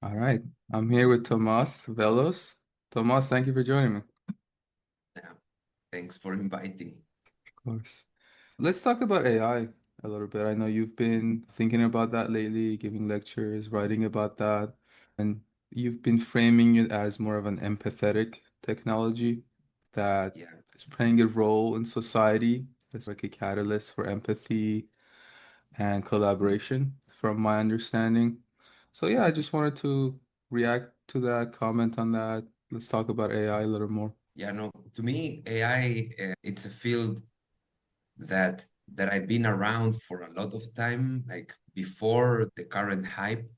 All right. I'm here with Tomás Veloz. Tomás, thank you for joining me. Yeah, thanks for inviting. Of course. Let's talk about AI a little bit. I know you've been thinking about that lately, giving lectures, writing about that, and you've been framing it as more of an empathetic technology that Yeah, is playing a role in society. It's like a catalyst for empathy and collaboration, from my understanding. So yeah, I just wanted to react to that, comment on that. Let's talk about AI a little more. yeah, no, to me, AI, it's a field that I've been around for a lot of time, like before the current hype.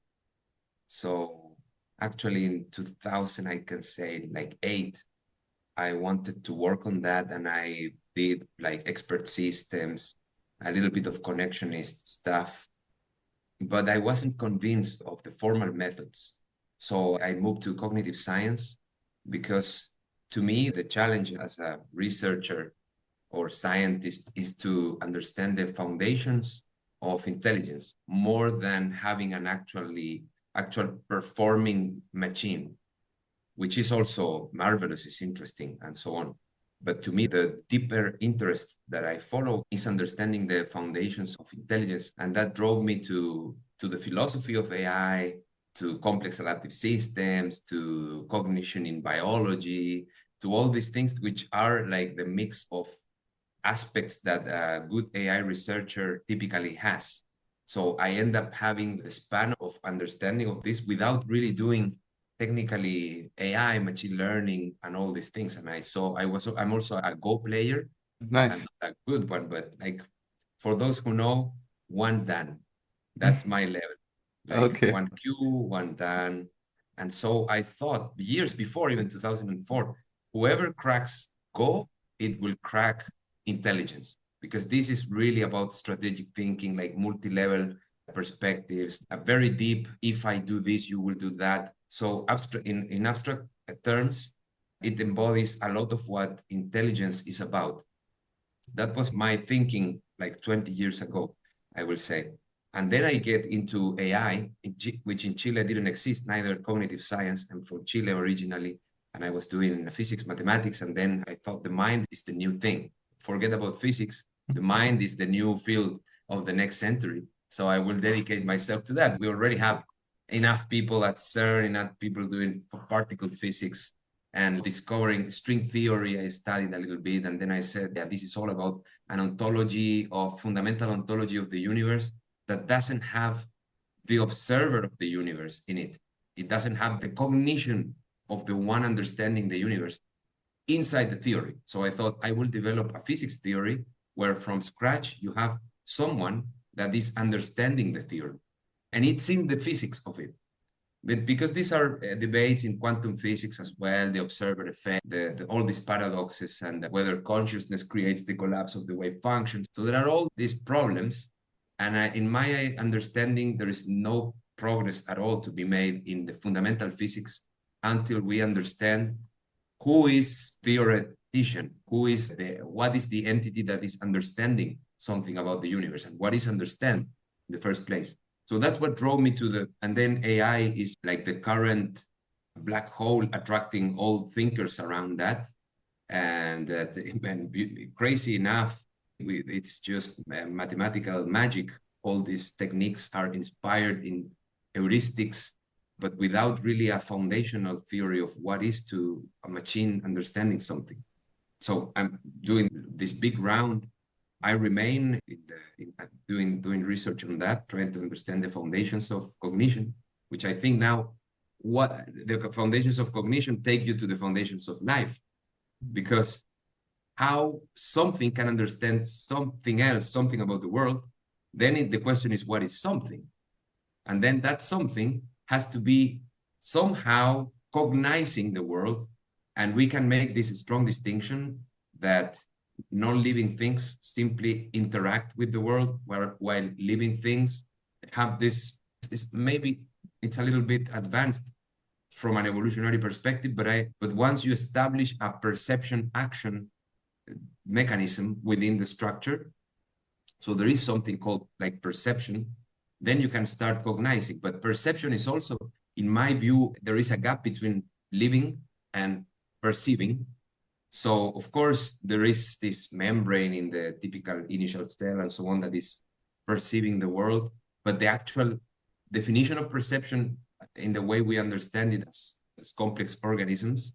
So actually in 2000, I can say like eight, I wanted to work on that and I did like expert systems, a little bit of connectionist stuff, but I wasn't convinced of the formal methods. So I moved to cognitive science because to me, the challenge as a researcher or scientist is to understand the foundations of intelligence more than having an actual performing machine, which is also marvelous, is interesting, and so on. But to me, the deeper interest that I follow is understanding the foundations of intelligence. And that drove me to the philosophy of AI, to complex adaptive systems, to cognition in biology, to all these things, which are like the mix of aspects that a good AI researcher typically has. So I end up having the span of understanding of this without really doing technically AI, machine learning, and all these things. And I'm also a Go player and Nice. not a good one, but like for those who know, one dan. That's my level. Like Okay. one Q, one dan. And so I thought years before, even 2004, whoever cracks Go, it will crack intelligence because this is really about strategic thinking, like multi-level perspectives, a very deep, if I do this, you will do that. So in abstract terms, it embodies a lot of what intelligence is about. That was my thinking like 20 years ago, I will say. And then I get into AI, which in Chile didn't exist, neither cognitive science. I'm from Chile originally, and I was doing physics, mathematics, and then I thought the mind is the new thing. Forget about physics. The mind is the new field of the next century. So I will dedicate myself to that. We already have enough people at CERN, enough people doing particle physics and discovering string theory. I studied a little bit, and then I said, yeah, this is all about an ontology of fundamental ontology of the universe that doesn't have the observer of the universe in it. It doesn't have the cognition of the one understanding the universe inside the theory. So I thought I will develop a physics theory where from scratch you have someone that is understanding the theory. And it's in the physics of it. But because these are debates in quantum physics as well, the observer effect, all these paradoxes, and whether consciousness creates the collapse of the wave function. So there are all these problems. And in my understanding, there is no progress at all to be made in the fundamental physics until we understand who is theoretician, what is the entity that is understanding something about the universe, and what is understand in the first place. So that's what drove me to and then AI is like the current black hole attracting all thinkers around that. And crazy enough, it's just mathematical magic. All these techniques are inspired in heuristics, but without really a foundational theory of what is to a machine understanding something. So I'm doing this big round. I remain doing research on that, trying to understand the foundations of cognition, which I think now what the foundations of cognition take you to the foundations of life, because how something can understand something else, something about the world, then the question is what is something? And then that something has to be somehow cognizing the world. And we can make this strong distinction that non-living things simply interact with the world, while living things have this maybe it's a little bit advanced from an evolutionary perspective, but once you establish a perception action mechanism within the structure, so there is something called like perception, then you can start cognizing. But perception is also in my view, there is a gap between living and perceiving. So, of course, there is this membrane in the typical initial cell and so on that is perceiving the world, but the actual definition of perception in the way we understand it as complex organisms,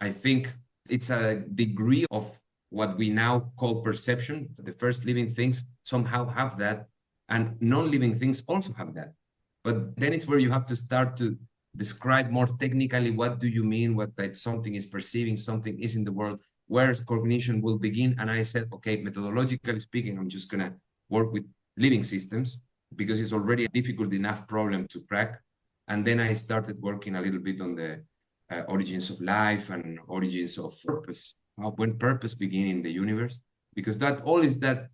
I think it's a degree of what we now call perception. The first living things somehow have that, and non-living things also have that. But then it's where you have to start to describe more technically what do you mean, what that something is perceiving, something is in the world, where cognition will begin. And I said, okay, methodologically speaking, I'm just going to work with living systems because it's already a difficult enough problem to crack. And then I started working a little bit on the origins of life and origins of purpose, when purpose begin in the universe. Because that all is that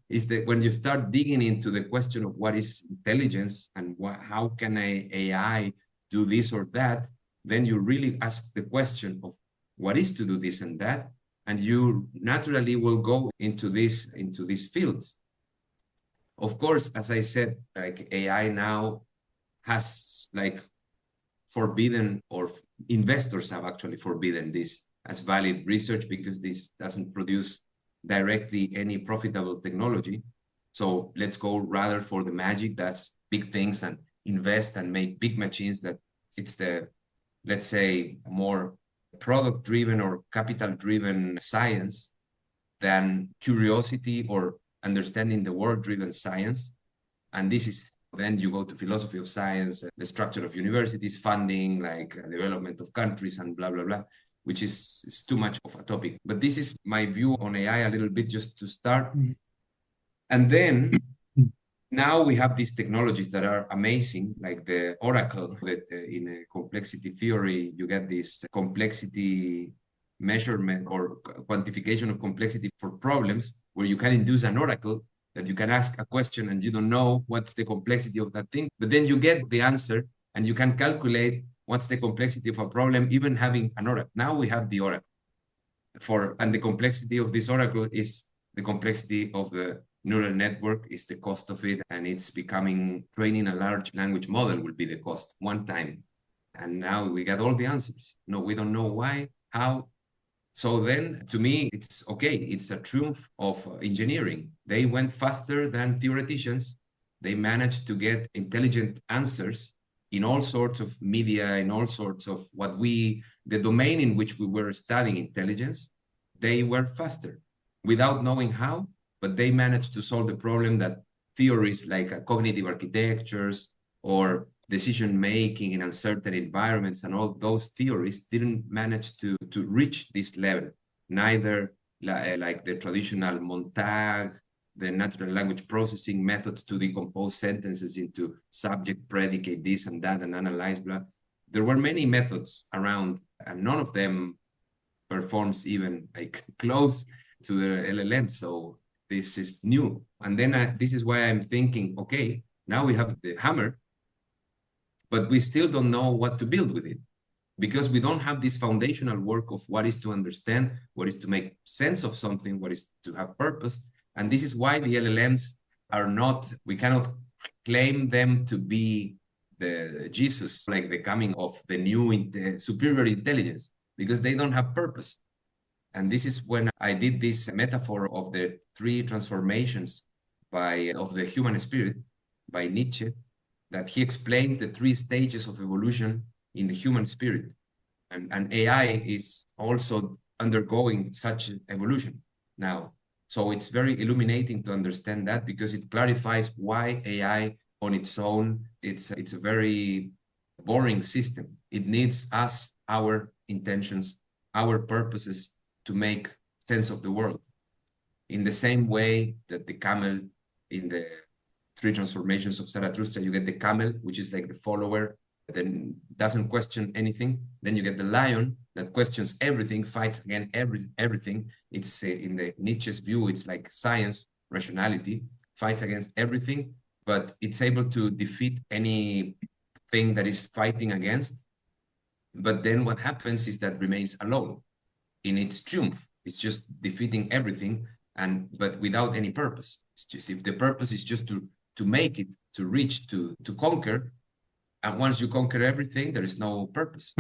when you start digging into the question of what is intelligence and how can AI do this or that, then you really ask the question of what is to do this and that, and you naturally will go into these fields. Of course, as I said, like AI now has like forbidden, or investors have actually forbidden this as valid research because this doesn't produce directly any profitable technology. So let's go rather for the magic, that's big things, and invest and make big machines that it's the, let's say, more product-driven or capital-driven science than curiosity or understanding the world-driven science. And this is, then you go to philosophy of science, the structure of universities, funding, like development of countries and blah, blah, blah, which is too much of a topic. But this is my view on AI a little bit just to start. And then now we have these technologies that are amazing, like the Oracle, that in a complexity theory, you get this complexity measurement or quantification of complexity for problems where you can induce an oracle that you can ask a question and you don't know what's the complexity of that thing, but then you get the answer and you can calculate what's the complexity of a problem, even having an oracle. Now we have the oracle and the complexity of this oracle is the complexity of the neural network, is the cost of it, and it's becoming, training a large language model will be the cost one time. And now we got all the answers. No, we don't know why, how. So then, to me, it's okay. It's a triumph of engineering. They went faster than theoreticians. They managed to get intelligent answers in all sorts of media, in all sorts of the domain in which we were studying intelligence. They were faster without knowing how, but they managed to solve the problem that theories like cognitive architectures or decision-making in uncertain environments and all those theories didn't manage to reach this level. Neither like the traditional Montag, the natural language processing methods to decompose sentences into subject, predicate, this and that, and analyze, blah. There were many methods around, and none of them performs even like close to the LLM. So this is new. And then this is why I'm thinking, okay, now we have the hammer, but we still don't know what to build with it because we don't have this foundational work of what is to understand, what is to make sense of something, what is to have purpose. And this is why the LLMs are not, we cannot claim them to be the Jesus, like the coming of the new superior intelligence, because they don't have purpose. And this is when I did this metaphor of the three transformations of the human spirit by Nietzsche, that he explains the three stages of evolution in the human spirit. And AI is also undergoing such evolution now. So it's very illuminating to understand that because it clarifies why AI on its own, it's a very boring system. It needs us, our intentions, our purposes to make sense of the world. In the same way that the camel in the three transformations of Zarathustra, you get the camel, which is like the follower, then doesn't question anything. Then you get the lion that questions everything, fights against everything. It's in the Nietzsche's view, it's like science, rationality, fights against everything, but it's able to defeat anything that is fighting against. But then what happens is that remains alone in its triumph. It's just defeating everything, but without any purpose. It's just, if the purpose is just to make it, to reach, to conquer, And once you conquer everything, there is no purpose.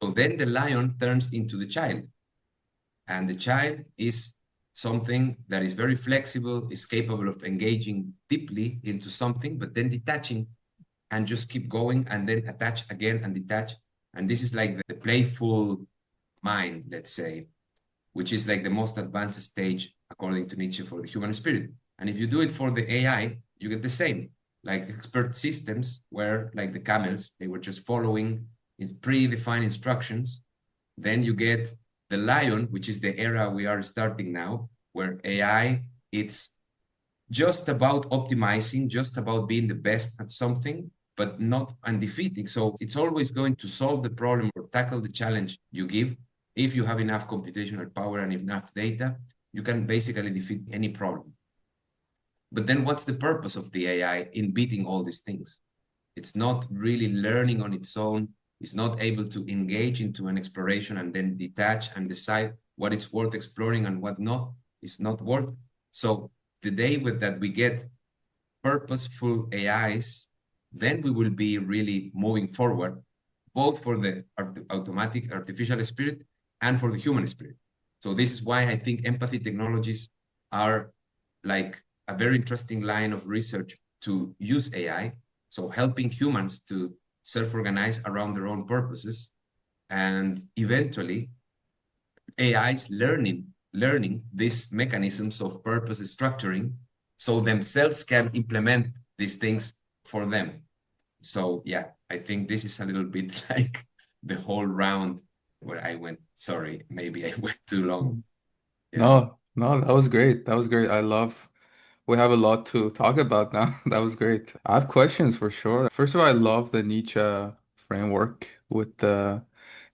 So then the lion turns into the child. And the child is something that is very flexible, is capable of engaging deeply into something, but then detaching and just keep going and then attach again and detach. And this is like the playful mind, let's say, which is like the most advanced stage, according to Nietzsche, for the human spirit. And if you do it for the AI, you get the same, like expert systems where, like the camels, they were just following predefined instructions. Then you get the lion, which is the era we are starting now, where AI, it's just about optimizing, just about being the best at something, but not undefeating. So it's always going to solve the problem or tackle the challenge you give. If you have enough computational power and enough data, you can basically defeat any problem. But then what's the purpose of the AI in beating all these things? It's not really learning on its own. It's not able to engage into an exploration and then detach and decide what it's worth exploring and what not is not worth. So the day that we get purposeful AIs, then we will be really moving forward, both for the automatic artificial spirit and for the human spirit. So this is why I think empathy technologies are like a very interesting line of research to use AI. So helping humans to self-organize around their own purposes, and eventually AIs learning these mechanisms of purpose structuring so themselves can implement these things for them. So yeah, I think this is a little bit like the whole round where I went, sorry, maybe I went too long. Yeah. No, no, that was great. That was great. We have a lot to talk about now. That was great. I have questions for sure. First of all, I love the Nietzsche framework with the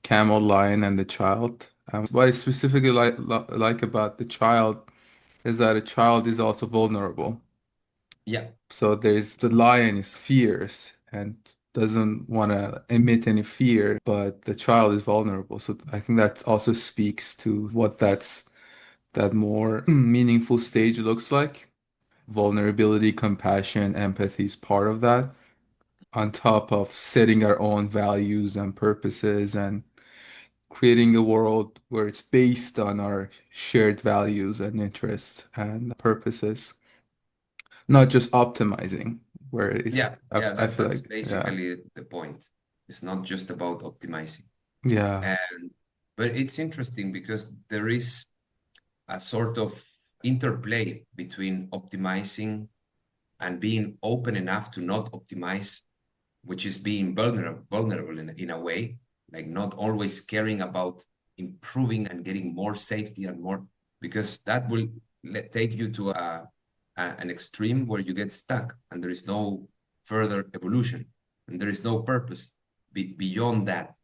camel, lion, and the child. What I specifically like about the child is that a child is also vulnerable. Yeah. So there's the lion is fierce and doesn't want to emit any fear, but the child is vulnerable. So I think that also speaks to what that more meaningful stage looks like. Vulnerability, compassion, empathy is part of that, on top of setting our own values and purposes and creating a world where it's based on our shared values and interests and purposes, not just optimizing, where Yeah. Yeah. I That, feel that's like, yeah, basically the point. It's not just about optimizing. yeah. And but it's interesting because there is a sort of interplay between optimizing and being open enough to not optimize, which is being vulnerable in a way, like not always caring about improving and getting more safety and more, because that will take you to an extreme where you get stuck and there is no further evolution and there is no purpose beyond that.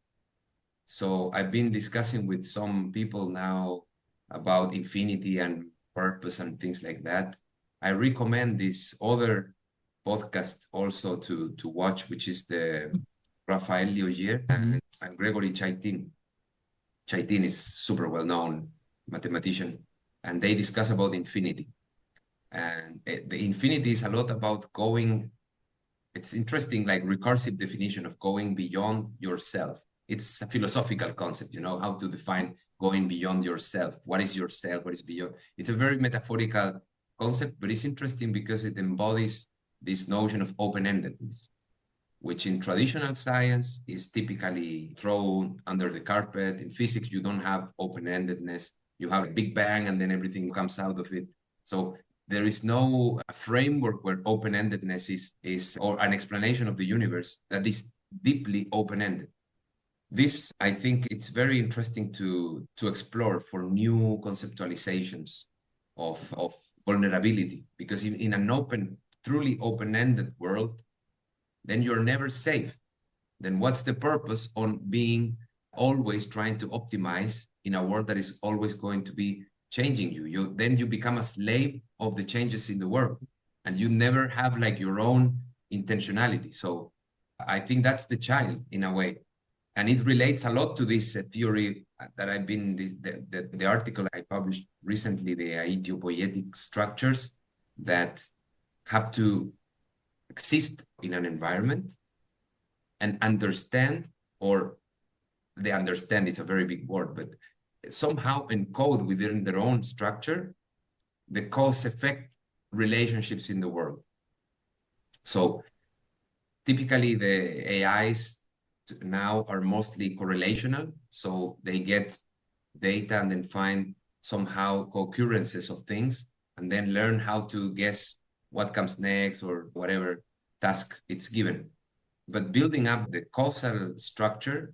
So I've been discussing with some people now about infinity and purpose and things like that. I recommend this other podcast also to watch, which is the Raphael Liogier Mhm. and Gregory Chaitin. Chaitin is super well-known mathematician, and they discuss about infinity. And the infinity is a lot about going, it's interesting, like recursive definition of going beyond yourself. It's a philosophical concept, how to define going beyond yourself. What is yourself? What is beyond? It's a very metaphorical concept, but it's interesting because it embodies this notion of open-endedness, which in traditional science is typically thrown under the carpet. In physics, you don't have open-endedness. You have a big bang and then everything comes out of it. So there is no framework where open-endedness is or an explanation of the universe that is deeply open-ended. This, I think, it's very interesting to explore for new conceptualizations of vulnerability, because in an open, truly open-ended world, then you're never safe. Then what's the purpose on being always trying to optimize in a world that is always going to be changing you? Then you become a slave of the changes in the world, and you never have like your own intentionality. So I think that's the child in a way. And it relates a lot to this theory that I've been, the article I published recently, the idiopoietic structures that have to exist in an environment, and understand, or they understand is a very big word, but somehow encode within their own structure the cause-effect relationships in the world. So typically the AIs now are mostly correlational, so they get data and then find somehow co-occurrences of things and then learn how to guess what comes next or whatever task it's given. But building up the causal structure,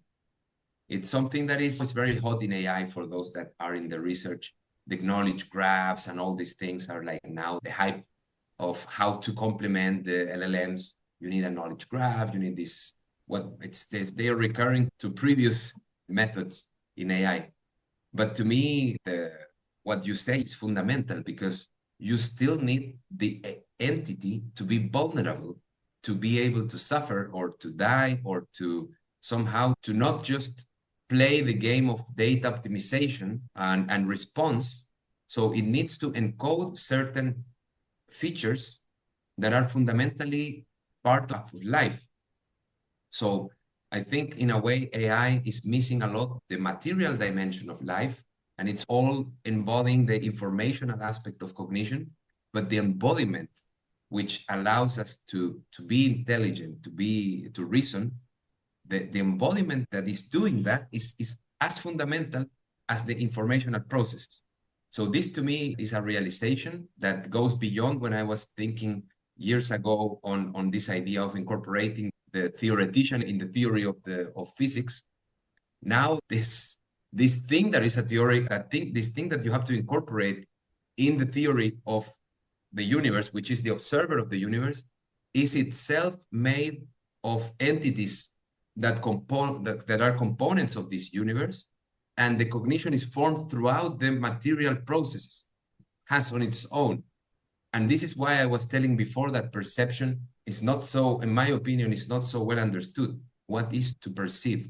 it's something that is very hot in AI for those that are in the research. The knowledge graphs and all these things are like now the hype of how to complement the LLMs. You need a knowledge graph, you need this, they are recurring to previous methods in AI. But to me, what you say is fundamental, because you still need the entity to be vulnerable, to be able to suffer or to die, or to somehow to not just play the game of data optimization and response. So it needs to encode certain features that are fundamentally part of life. So I think in a way AI is missing a lot the material dimension of life, and it's all embodying the informational aspect of cognition, but the embodiment, which allows us to be intelligent, to reason, the embodiment that is doing that is as fundamental as the informational processes. So this to me is a realization that goes beyond when I was thinking years ago on this idea of incorporating the theoretician in the theory of physics. Now this thing that is a theory, this thing that you have to incorporate in the theory of the universe, which is the observer of the universe, is itself made of entities that are components of this universe, and the cognition is formed throughout the material processes, has on its own. And this is why I was telling before that perception is not so, in my opinion, is not so well understood. What is to perceive?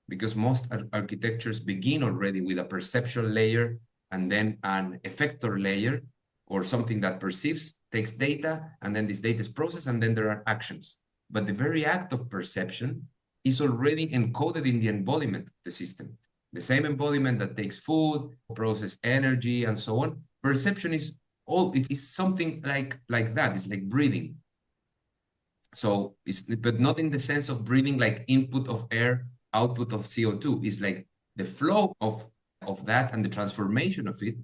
Because most architectures begin already with a perceptual layer and then an effector layer, or something that perceives, takes data, and then this data is processed, and then there are actions. But the very act of perception is already encoded in the embodiment of the system. The same embodiment that takes food, process energy, and so on. Perception is something like that. It's like breathing. So but not in the sense of breathing like input of air, output of CO2. It's like the flow of that and the transformation of it.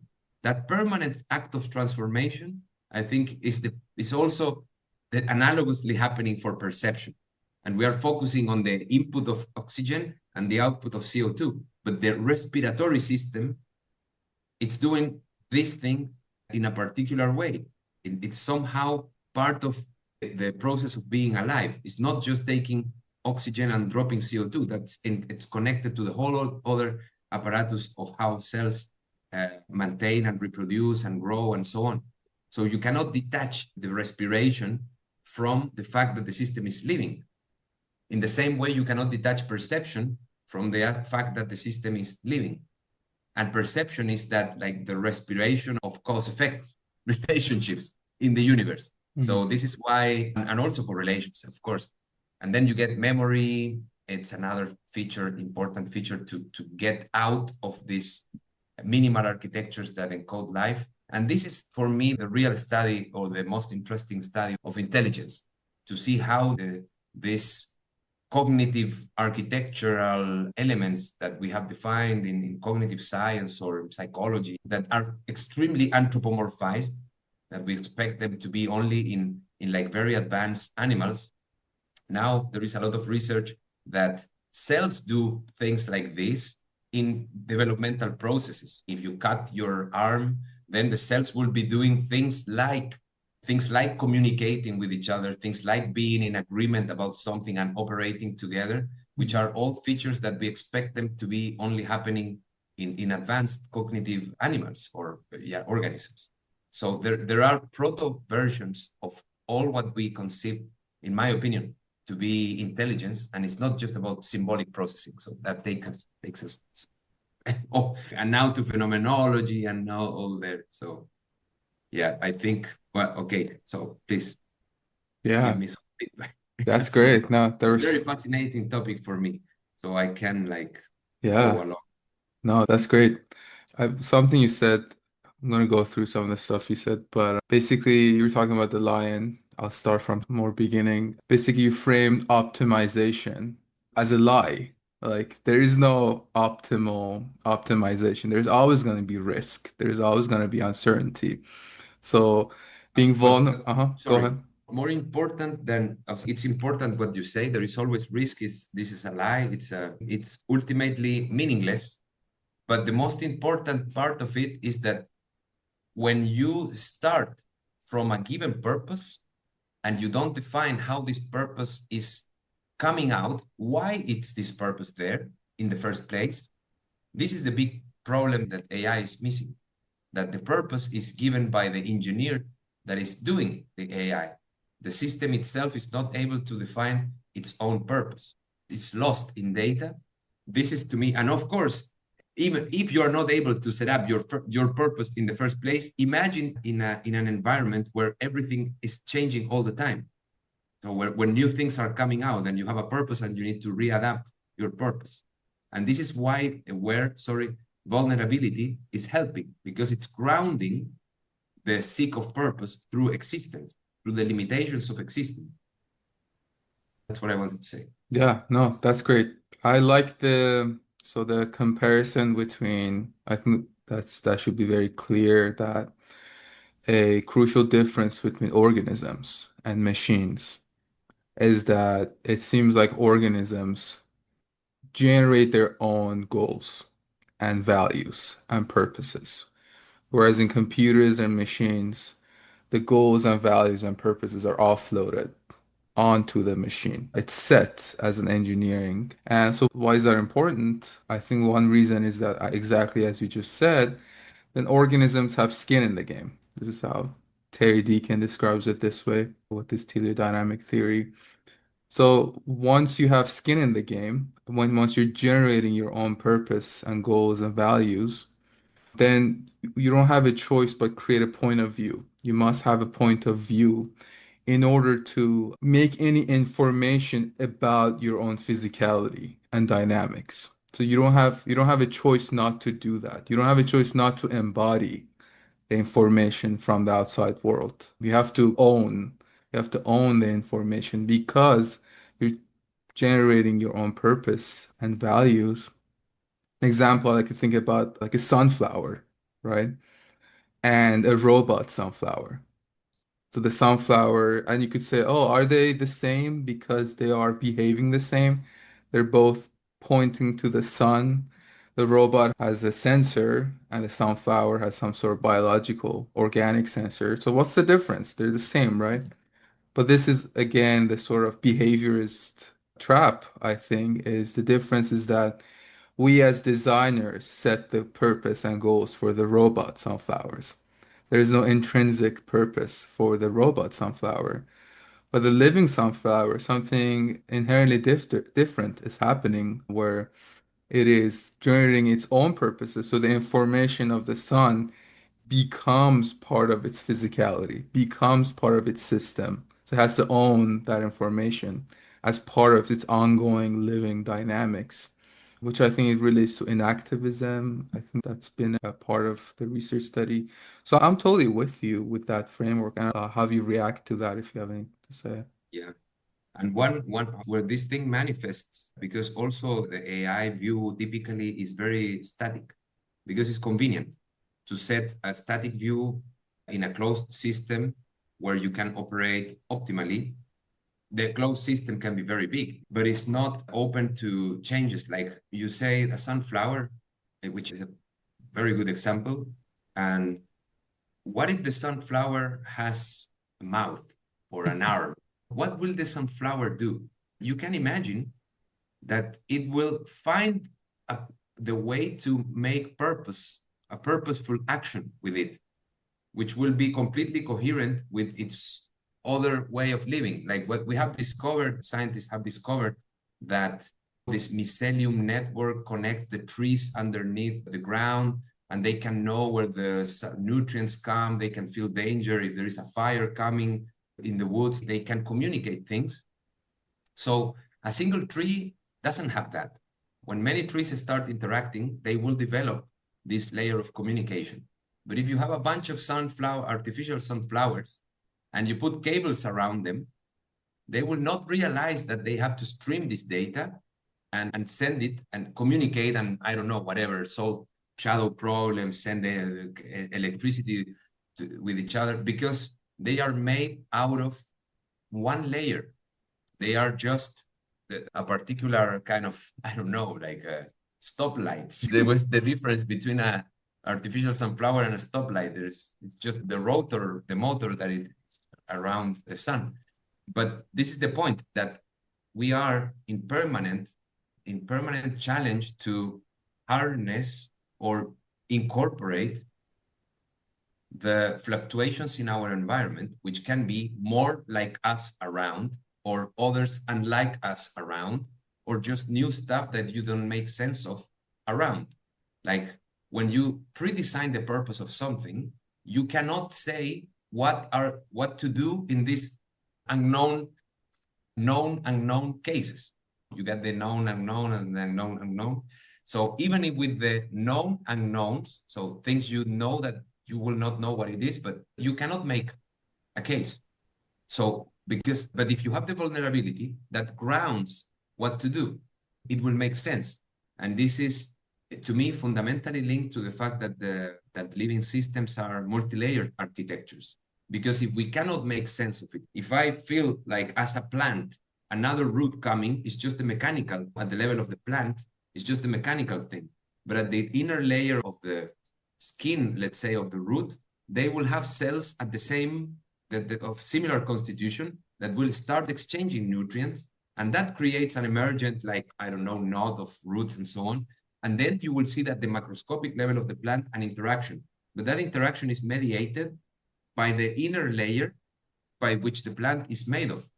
That permanent act of transformation, I think, is also analogously happening for perception. And we are focusing on the input of oxygen and the output of CO2. But the respiratory system, it's doing this thing in a particular way. It's somehow part of the process of being alive. It's not just taking oxygen and dropping CO2. It's connected to the whole other apparatus of how cells maintain and reproduce and grow and so on. So you cannot detach the respiration from the fact that the system is living. In the same way, you cannot detach perception from the fact that the system is living. And perception is that, like, the respiration of cause-effect relationships in the universe. Mm-hmm. So this is why, and also correlations, of course. And then you get memory. It's another feature, important feature to get out of these minimal architectures that encode life. And this is, for me, the real study, or the most interesting study of intelligence, to see how this cognitive architectural elements that we have defined in cognitive science or psychology that are extremely anthropomorphized, that we expect them to be only in like very advanced animals. Now there is a lot of research that cells do things like this in developmental processes. If you cut your arm, then the cells will be doing things like communicating with each other, things like being in agreement about something and operating together, which are all features that we expect them to be only happening in advanced cognitive animals or organisms. So there are proto versions of all what we conceive, in my opinion, to be intelligence, and it's not just about symbolic processing. So that takes us and now to phenomenology and now all there. So yeah, I think, well, okay, so please give me some feedback. That's So great. No, it's very there's, fascinating topic for me. So I can like go yeah, along. no, that's great. Something you said, I'm gonna go through some of the stuff you said, but basically you were talking about the lion. I'll start from more beginning. Basically, you framed optimization as a lie. Like there is no optimal optimization. There's always going to be risk. There's always going to be uncertainty. So being vulnerable, go Sorry, ahead. more important than it's important what you say. There is always risk. Is this is a lie? It's ultimately meaningless. But the most important part of it is that when you start from a given purpose and you don't define how this purpose is coming out, why it's this purpose there in the first place, this is the big problem that AI is missing, that the purpose is given by the engineer that is doing the AI. The system itself is not able to define its own purpose. It's lost in data. This is to me, and of course, even if you are not able to set up your purpose in the first place, imagine in an environment where everything is changing all the time. So when new things are coming out and you have a purpose and you need to readapt your purpose. And this is why vulnerability is helping, because it's grounding the seek of purpose through existence, through the limitations of existence. That's what I wanted to say. Yeah, no, that's great. I like the comparison between, I think that should be very clear that a crucial difference between organisms and machines is that it seems like organisms generate their own goals and values and purposes. Whereas in computers and machines, the goals and values and purposes are offloaded onto the machine. It's set as an engineering. And so why is that important? I think one reason is that exactly as you just said, then organisms have skin in the game. This is how Terry Deacon describes it this way with his teleodynamic theory. So once you have skin in the game, once you're generating your own purpose and goals and values, then you don't have a choice but create a point of view. You must have a point of view in order to make any information about your own physicality and dynamics. So you don't have a choice not to do that. You don't have a choice not to embody the information from the outside world. You have to own the information because you're generating your own purpose and values. An example I could think about like a sunflower, right? And a robot sunflower. So the sunflower, and you could say, oh, are they the same because they are behaving the same? They're both pointing to the sun. The robot has a sensor, and the sunflower has some sort of biological, organic sensor. So what's the difference? They're the same, right? But this is again the sort of behaviorist trap, I think, is the difference is that we as designers set the purpose and goals for the robot sunflowers. There is no intrinsic purpose for the robot sunflower. But the living sunflower, something inherently different is happening where it is generating its own purposes. So the information of the sun becomes part of its physicality, becomes part of its system. So it has to own that information as part of its ongoing living dynamics, which I think it relates to inactivism. I think that's been a part of the research study. So I'm totally with you with that framework and how you react to that if you have anything to say. Yeah. And one where this thing manifests, because also the AI view typically is very static, because it's convenient to set a static view in a closed system where you can operate optimally. The closed system can be very big, but it's not open to changes. Like you say, a sunflower, which is a very good example. And what if the sunflower has a mouth or an arm? What will the sunflower do? You can imagine that it will find a, the way to make a purposeful action with it, which will be completely coherent with its other way of living. Like what we have discovered, scientists have discovered that this mycelium network connects the trees underneath the ground, and they can know where the nutrients come. They can feel danger if there is a fire coming in the woods. They can communicate things. So a single tree doesn't have that. When many trees start interacting, they will develop this layer of communication. But if you have a bunch of artificial sunflowers, and you put cables around them, they will not realize that they have to stream this data and send it and communicate and I don't know, whatever, solve shadow problems, send the electricity with each other because they are made out of one layer. They are just a particular kind of, I don't know, like a stoplight. There was the difference between a artificial sunflower and a stoplight. It's just the rotor, the motor that it around the sun. But this is the point that we are in permanent challenge to harness or incorporate the fluctuations in our environment, which can be more like us around or others unlike us around, or just new stuff that you don't make sense of around. Like when you pre-design the purpose of something, you cannot say what to do in this known unknown cases. You get the known unknown and the known unknown. So even if with the known unknowns, so things you know that you will not know what it is, but you cannot make a case. So but if you have the vulnerability that grounds what to do, it will make sense. And this is, to me, fundamentally linked to the fact that that living systems are multi-layered architectures. Because if we cannot make sense of it, if I feel like as a plant, another root coming is just the mechanical, at the level of the plant, it's just the mechanical thing. But at the inner layer of the skin, let's say, of the root, they will have cells at the same, of similar constitution that will start exchanging nutrients. And that creates an emergent, like, I don't know, knot of roots and so on. And then you will see that the macroscopic level of the plant, an interaction. But that interaction is mediated by the inner layer by which the plant is made of.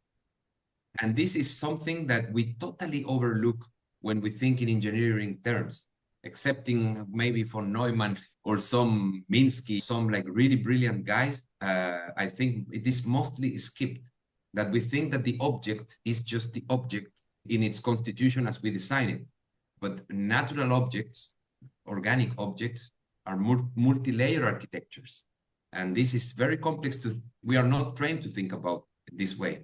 And this is something that we totally overlook when we think in engineering terms, excepting maybe for Neumann or some Minsky, some like really brilliant guys. I think it is mostly skipped, that we think that the object is just the object in its constitution as we design it. But natural objects, organic objects, are multi-layer architectures. And this is very complex we are not trained to think about it this way.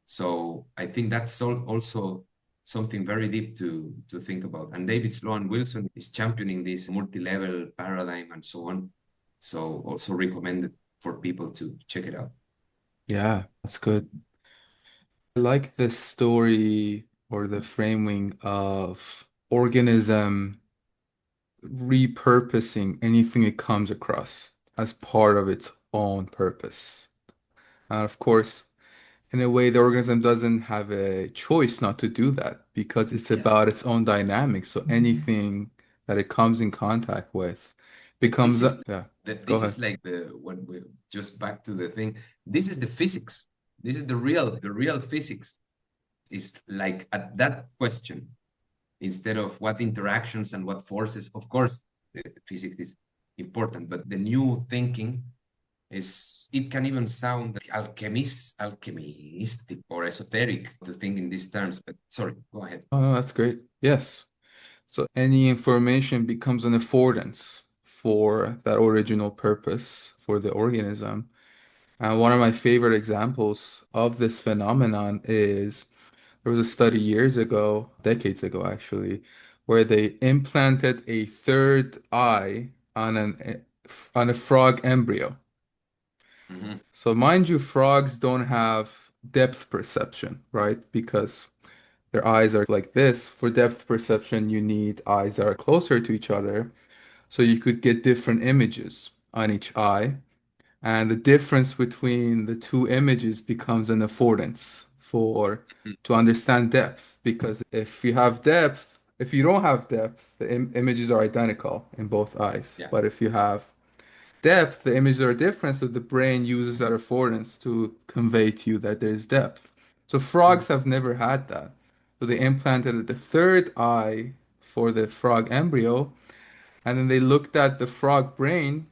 So I think that's also something very deep to think about. And David Sloan Wilson is championing this multi-level paradigm and so on. So also recommended for people to check it out. Yeah, that's good. I like the story or the framing of organism repurposing anything it comes across as part of its own purpose. And of course, in a way, the organism doesn't have a choice not to do that because it's Yeah. about its own dynamics. So anything that it comes in contact with But becomes, yeah, go this ahead. is like when we just back to the thing. This is the physics. This is the real physics. Is like at that question instead of what interactions and what forces. Of course, the physics is important, but the new thinking is, it can even sound alchemistic or esoteric to think in these terms. But sorry, go ahead. Oh, no, that's great. Yes. So any information becomes an affordance for that original purpose for the organism. And one of my favorite examples of this phenomenon is there was a study years ago, decades ago actually, where they implanted a third eye on a frog embryo. Mhm. So mind you, frogs don't have depth perception, right? Because their eyes are like this. For depth perception, you need eyes that are closer to each other, so you could get different images on each eye. And the difference between the two images becomes an affordance for Mhm. to understand depth. Because if you don't have depth, the images are identical in both eyes. Yeah. But if you have depth, the images are different, so the brain uses that affordance to convey to you that there's depth. So Mhm. frogs have never had that. So they implanted the third eye for the frog embryo, and then they looked at the frog brain.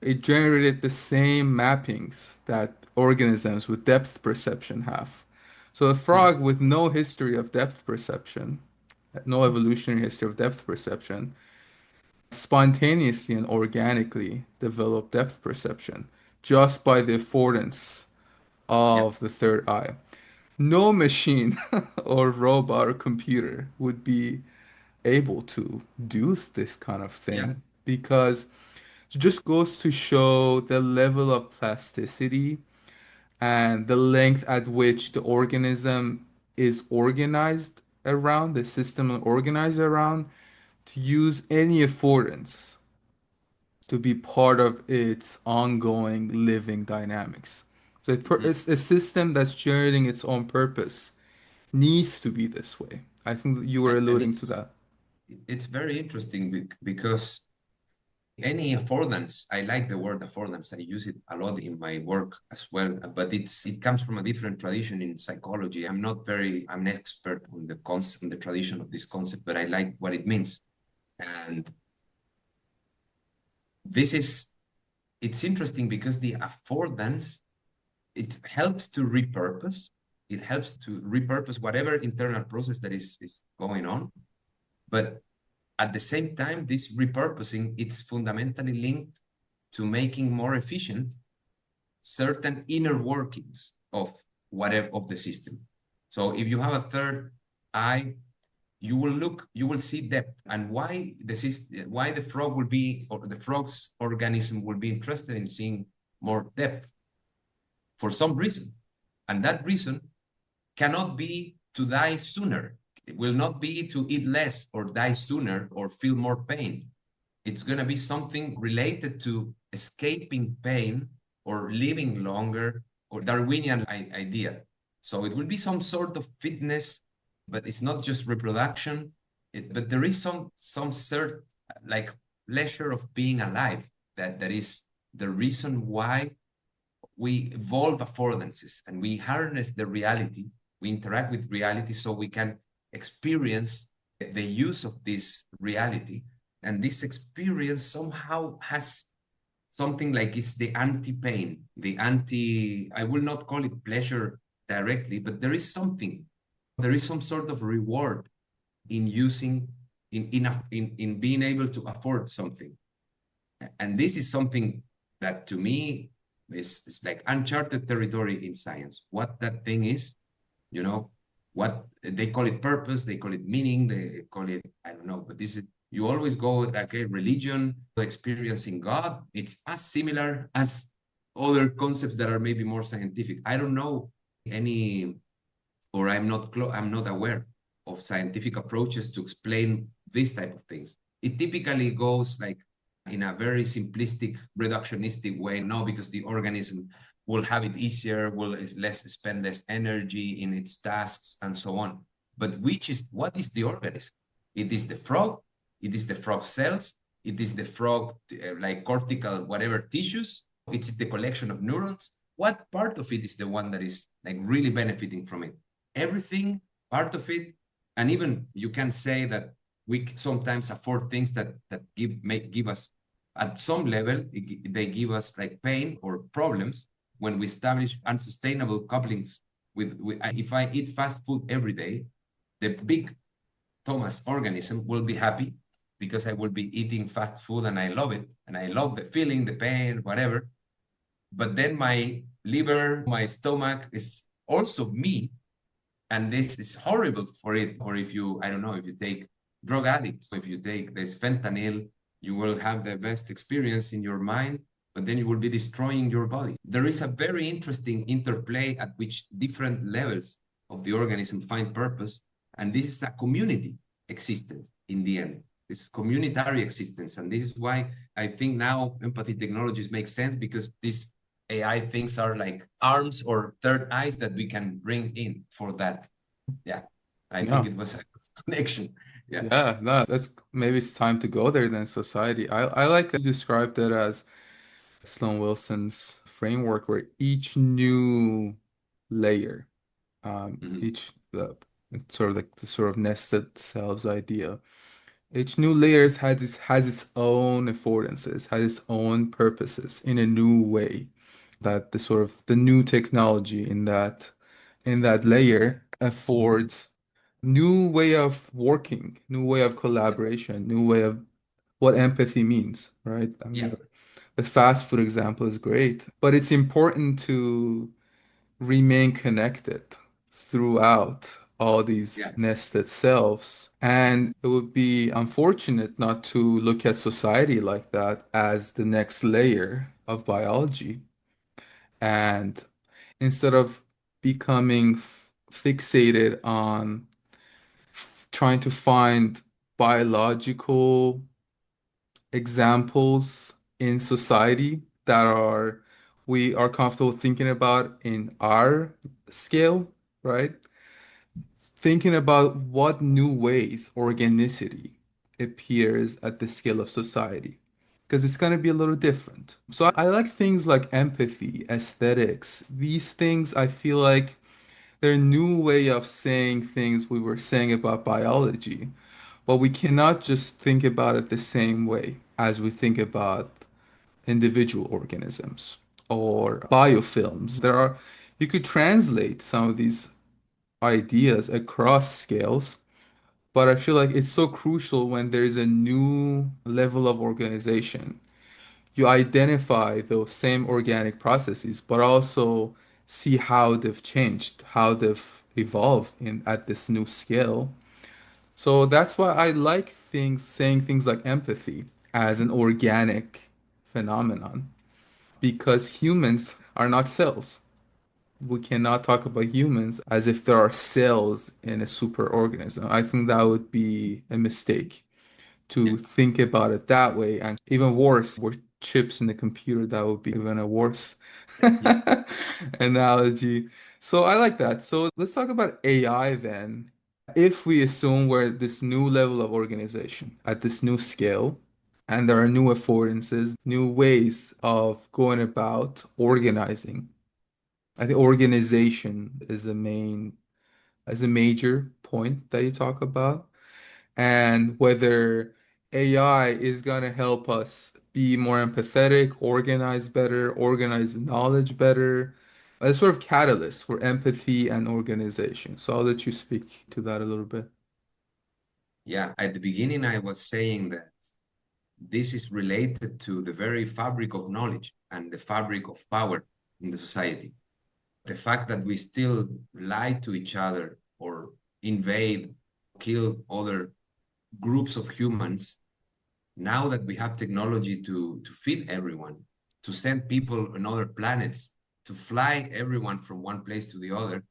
It generated the same mappings that organisms with depth perception have. So a Mm. frog with no history of depth perception, no evolutionary history of depth perception, spontaneously and organically developed depth perception just by the affordance Yeah, of the third eye. No machine or robot or computer would be able to do this kind of yeah. thing because it just goes to show the level of plasticity and the length at which the organism is organized around, the system is organized around, to use any affordance to be part of its ongoing living dynamics. So Mhm. it's a system that's generating its own purpose needs to be this way. I think that you were And alluding to that. it's very interesting because any affordance, I like the word affordance. I use it a lot in my work as well, but it comes from a different tradition in psychology. I'm an expert on the concept, on the tradition of this concept, but I like what it means. And this is, it's interesting because the affordance, it helps to repurpose. It helps to repurpose whatever internal process that is going on. But at the same time, this repurposing, it's fundamentally linked to making more efficient certain inner workings of whatever of the system. So if you have a third eye, you will see depth, and why the frog will be, or the frog's organism will be interested in seeing more depth for some reason. And that reason cannot be to die sooner. It will not be to eat less or die sooner or feel more pain. It's going to be something related to escaping pain or living longer, or Darwinian idea. So it will be some sort of fitness, but it's not just reproduction. But there is some cert like pleasure of being alive that is the reason why we evolve affordances and we harness the reality. We interact with reality so we can experience the use of this reality. And this experience somehow has something like it's the anti-pain, I will not call it pleasure directly, but there is some sort of reward in using, in being able to afford something. And this is something that to me is like uncharted territory in science. What that thing is, you know, what they call it purpose, they call it meaning, they call it, I don't know, but this is, you always go, okay, religion, experiencing God, it's as similar as other concepts that are maybe more scientific. I don't know any, or I'm not aware of scientific approaches to explain this type of things. It typically goes like in a very simplistic, reductionistic way, no, because the organism will have it easier, will spend less energy in its tasks and so on. But what is the organism? It is the frog, it is the frog cells, it is the frog like cortical, whatever tissues, it's the collection of neurons. What part of it is the one that is like really benefiting from it? Everything, part of it, and even you can say that we sometimes afford things that give us at some level, they give us like pain or problems when we establish unsustainable couplings with if I eat fast food every day, the big Thomas organism will be happy because I will be eating fast food and I love it and I love the feeling, the pain, whatever. But then my liver, my stomach is also me, and this is horrible for it. Or if you, I don't know, if you take drug addicts, if you take this fentanyl, you will have the best experience in your mind, but then you will be destroying your body. There is a very interesting interplay at which different levels of the organism find purpose, and this is a community existence in the end. This communitary existence, and this is why I think now empathy technologies make sense, because this AI things are like arms or third eyes that we can bring in for that. Yeah, I think Yeah. it was a connection. Yeah. Yeah, no, that's maybe it's time to go there then society. I like that you described it as Sloan Wilson's framework where each new layer, Mhm. each sort of like the sort of nested cells idea. Each new layers has its own affordances, has its own purposes in a new way. That the sort of the new technology in that in that layer affords new way of working, new way of collaboration, new way of what empathy means, right? I Yeah, mean, the fast food example is great, but it's important to remain connected throughout all these yeah, nested selves. And it would be unfortunate not to look at society like that as the next layer of biology. And instead of becoming fixated on trying to find biological examples in society that are we are comfortable thinking about in our scale, right? Thinking about what new ways organicity appears at the scale of society. Because it's going to be a little different. So I like things like empathy, aesthetics. These things I feel like they're a new way of saying things we were saying about biology. But we cannot just think about it the same way as we think about individual organisms or biofilms. You could translate some of these ideas across scales, but I feel like it's so crucial when there's a new level of organization. You identify those same organic processes, but also see how they've changed, how they've evolved in at this new scale. So that's why I like saying things like empathy as an organic phenomenon, because humans are not cells. We cannot talk about humans as if there are cells in a superorganism. I think that would be a mistake yeah, to think about it that way. And even worse, we're chips in the computer. That would be even a worse yeah, analogy. So I like that. So let's talk about AI then. If we assume we're at this new level of organization, at this new scale, and there are new affordances, new ways of going about organizing. I think organization is a major point that you talk about, and whether AI is going to help us be more empathetic, organize better, organize knowledge better, a sort of catalyst for empathy and organization. So I'll let you speak to that a little bit. yeah. At the beginning, I was saying that this is related to the very fabric of knowledge and the fabric of power in the society. The fact that we still lie to each other or invade, kill other groups of humans, now that we have technology to feed everyone, to send people on other planets, to fly everyone from one place to the other,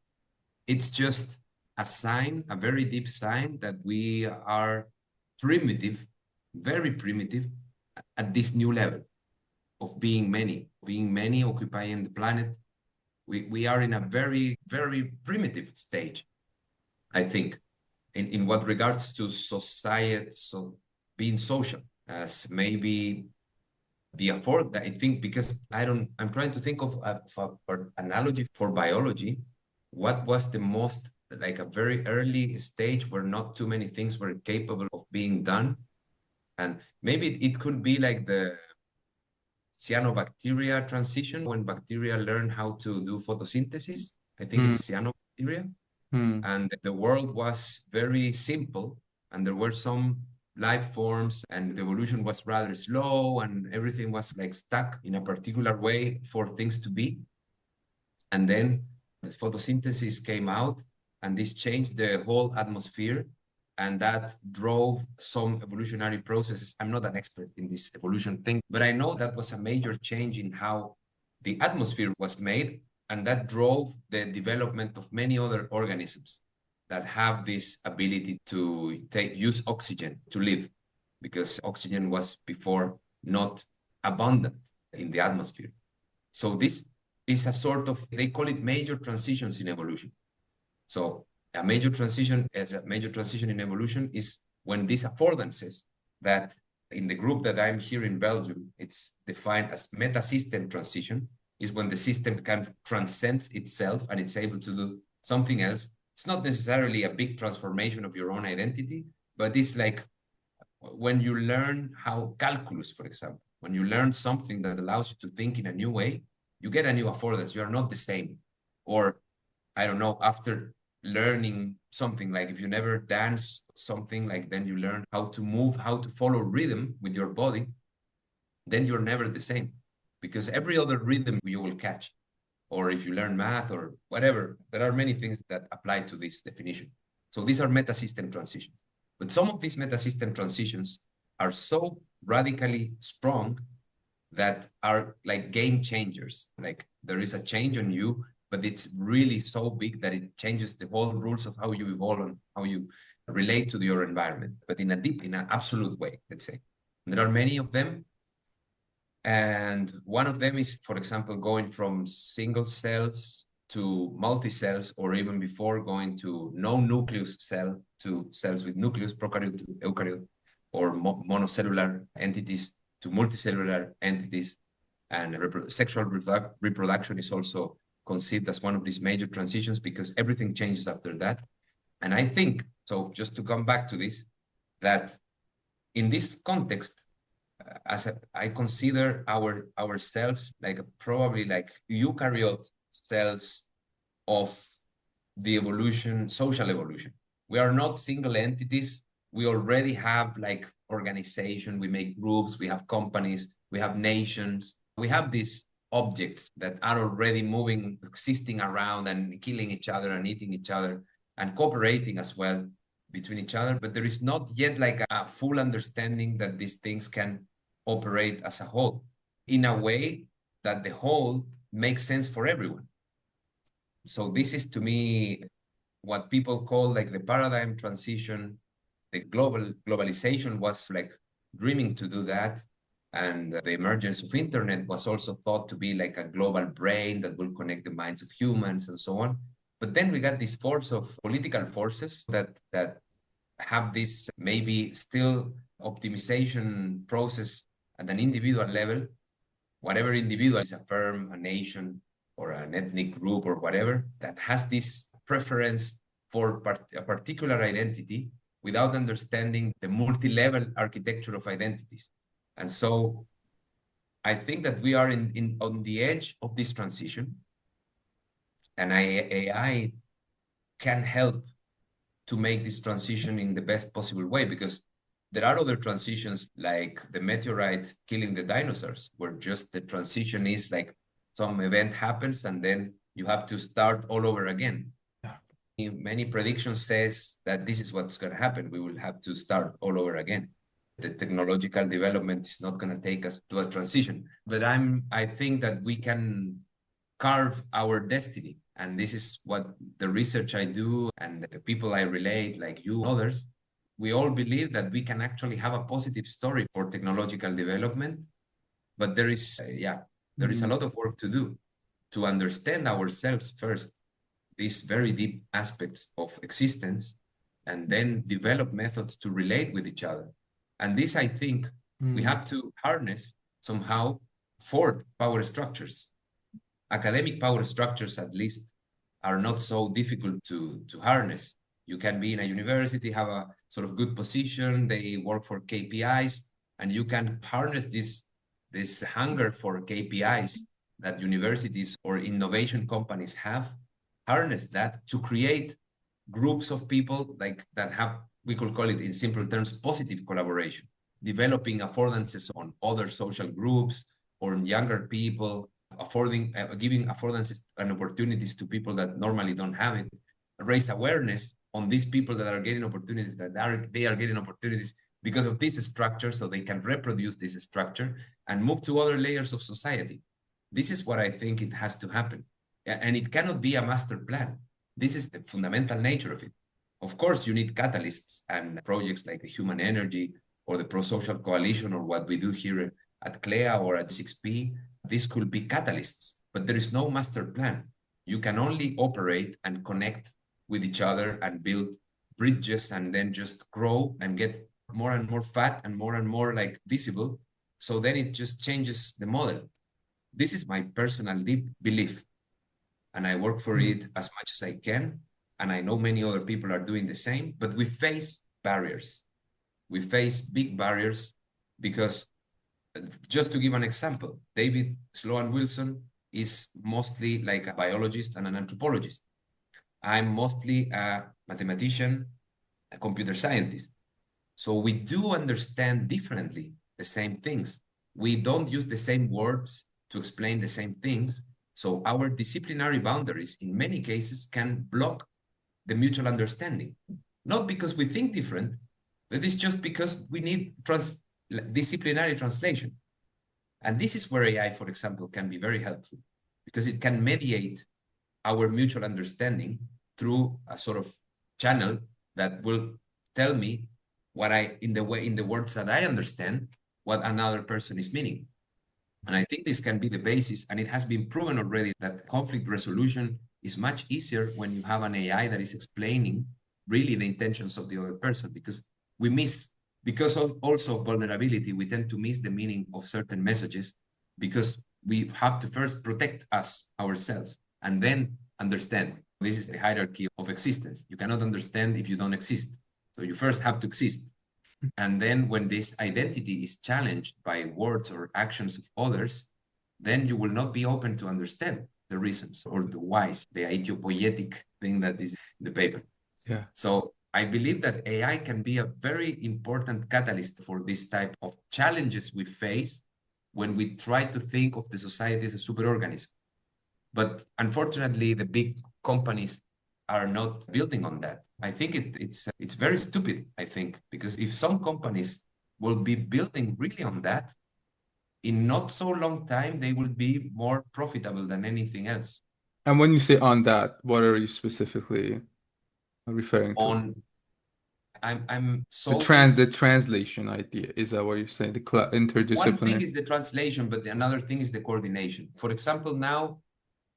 it's just a sign, a very deep sign that we are primitive, very primitive at this new level of being many occupying the planet. We are in a very, very primitive stage, I think, in what regards to society, so being social, as maybe the afford, I think, because I'm trying to think of an analogy for biology. What was the most, like a very early stage where not too many things were capable of being done? And maybe it could be like the cyanobacteria transition when bacteria learn how to do photosynthesis. I think Hmm, it's cyanobacteria. hmm, And the world was very simple, and there were some life forms, and the evolution was rather slow, and everything was like stuck in a particular way for things to be. And then the photosynthesis came out, and this changed the whole atmosphere, and that drove some evolutionary processes. I'm not an expert in this evolution thing, but I know that was a major change in how the atmosphere was made, and that drove the development of many other organisms that have this ability to use oxygen to live, because oxygen was before not abundant in the atmosphere. So this is a sort of, they call it major transitions in evolution. So a major transition in evolution is when these affordances that in the group that I'm here in Belgium, it's defined as meta-system transition, is when the system can transcend itself and it's able to do something else. It's not necessarily a big transformation of your own identity, but it's like when you learn how calculus, for example, when you learn something that allows you to think in a new way, you get a new affordance. You are not the same. Or I don't know, after learning something, like if you never dance something, like then you learn how to move, how to follow rhythm with your body, then you're never the same, because every other rhythm you will catch. Or if you learn math or whatever, there are many things that apply to this definition. So these are meta-system transitions. But some of these meta-system transitions are so radically strong that are like game changers. Like there is a change on you, but it's really so big that it changes the whole rules of how you evolve and how you relate to your environment, but in a deep, in an absolute way, let's say. And there are many of them. And one of them is, for example, going from single cells to multi-cells, or even before going to no nucleus cell to cells with nucleus, prokaryote to eukaryote, or monocellular entities to multicellular entities. And sexual reproduction is also conceived as one of these major transitions because everything changes after that. And I think, so just to come back to this, that in this context, I consider ourselves like probably like eukaryote cells of the evolution, social evolution. We are not single entities. We already have like organization, we make groups, we have companies, we have nations, we have these objects that are already moving, existing around and killing each other and eating each other and cooperating as well between each other. But there is not yet like a full understanding that these things can operate as a whole in a way that the whole makes sense for everyone. So this is to me what people call like the paradigm transition. The globalization was like dreaming to do that. And the emergence of internet was also thought to be like a global brain that will connect the minds of humans and so on. But then we got this force of political forces that have this maybe still optimization process at an individual level. Whatever individual is a firm, a nation, or an ethnic group or whatever, that has this preference for a particular identity without understanding the multi-level architecture of identities. And so I think that we are on the edge of this transition, and AI can help to make this transition in the best possible way, because there are other transitions like the meteorite killing the dinosaurs, where just the transition is like some event happens and then you have to start all over again. Yeah. Many predictions says that this is what's going to happen. We will have to start all over again. The technological development is not going to take us to a transition, but I think that we can carve our destiny. And this is what the research I do and the people I relate, like you, others, we all believe that we can actually have a positive story for technological development. But there is, there is a lot of work to do to understand ourselves first, these very deep aspects of existence, and then develop methods to relate with each other. And this, I think, we have to harness somehow four power structures. Academic power structures, at least, are not so difficult to harness. You can be in a university, have a sort of good position, they work for KPIs, and you can harness this hunger for KPIs that universities or innovation companies have, harness that to create groups of people like that have, we could call it in simple terms, positive collaboration, developing affordances on other social groups or younger people, giving affordances and opportunities to people that normally don't have it, raise awareness on these people that are getting opportunities, they are getting opportunities because of this structure, so they can reproduce this structure and move to other layers of society. This is what I think it has to happen. And it cannot be a master plan. This is the fundamental nature of it. Of course, you need catalysts and projects like the Human Energy or the Pro-Social Coalition or what we do here at CLEA or at 6P. This could be catalysts, but there is no master plan. You can only operate and connect with each other and build bridges and then just grow and get more and more fat and more like visible. So then it just changes the model. This is my personal deep belief, and I work for it as much as I can. And I know many other people are doing the same, but we face barriers. We face big barriers because, just to give an example, David Sloan Wilson is mostly like a biologist and an anthropologist. I'm mostly a mathematician, a computer scientist. So we do understand differently the same things. We don't use the same words to explain the same things. So our disciplinary boundaries in many cases can block the mutual understanding. Not because we think different, but it's just because we need disciplinary translation. And this is where AI, for example, can be very helpful because it can mediate our mutual understanding through a sort of channel that will tell me what in the words that I understand, what another person is meaning. And I think this can be the basis, and it has been proven already that conflict resolution is much easier when you have an AI that is explaining really the intentions of the other person, because we miss, because of also vulnerability, we tend to miss the meaning of certain messages because we have to first protect us ourselves and then understand. This is the hierarchy of existence. You cannot understand if you don't exist. So you first have to exist. And then when this identity is challenged by words or actions of others, then you will not be open to understand the reasons or the whys, the idiopoietic thing that is in the paper. Yeah. So I believe that AI can be a very important catalyst for this type of challenges we face when we try to think of the society as a superorganism. But unfortunately, the big companies are not building on that. I think it's very stupid, I think, because if some companies will be building really on that, in not so long time, they will be more profitable than anything else. And when you say on that, what are you specifically referring to? On I'm The solving. translation idea, is that what you're saying? The One thing interdisciplinary. is the translation, but another thing is the coordination. For example, now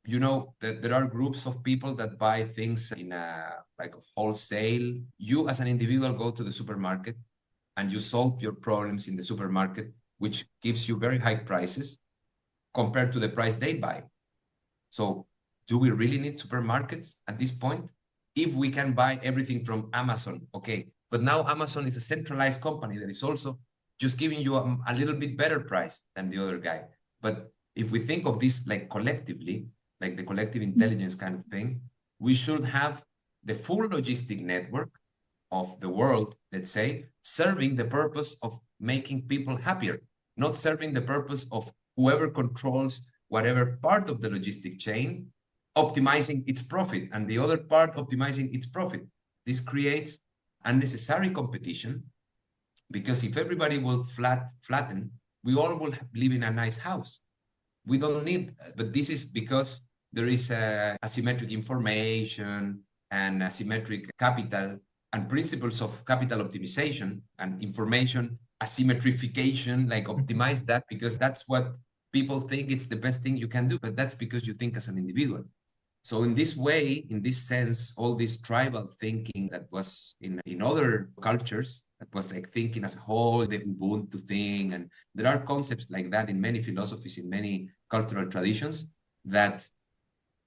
you know that there are groups of people that buy things in a like a wholesale. You as an individual go to the supermarket and you solve your problems in the supermarket, which gives you very high prices compared to the price they buy. So do we really need supermarkets at this point? If we can buy everything from Amazon, okay. But now Amazon is a centralized company that is also just giving you a little bit better price than the other guy. But if we think of this like collectively, like the collective intelligence kind of thing, we should have the full logistic network of the world, let's say, serving the purpose of making people happier, not serving the purpose of whoever controls whatever part of the logistic chain, optimizing its profit, and the other part optimizing its profit. This creates unnecessary competition because if everybody will flatten, we all will live in a nice house. We don't need, but this is because there is asymmetric information and asymmetric capital and principles of capital optimization and information asymmetrification, like optimize that because that's what people think it's the best thing you can do, but that's because you think as an individual. So in this way, in this sense, all this tribal thinking that was in other cultures, that was like thinking as a whole, the Ubuntu thing, and there are concepts like that in many philosophies, in many cultural traditions that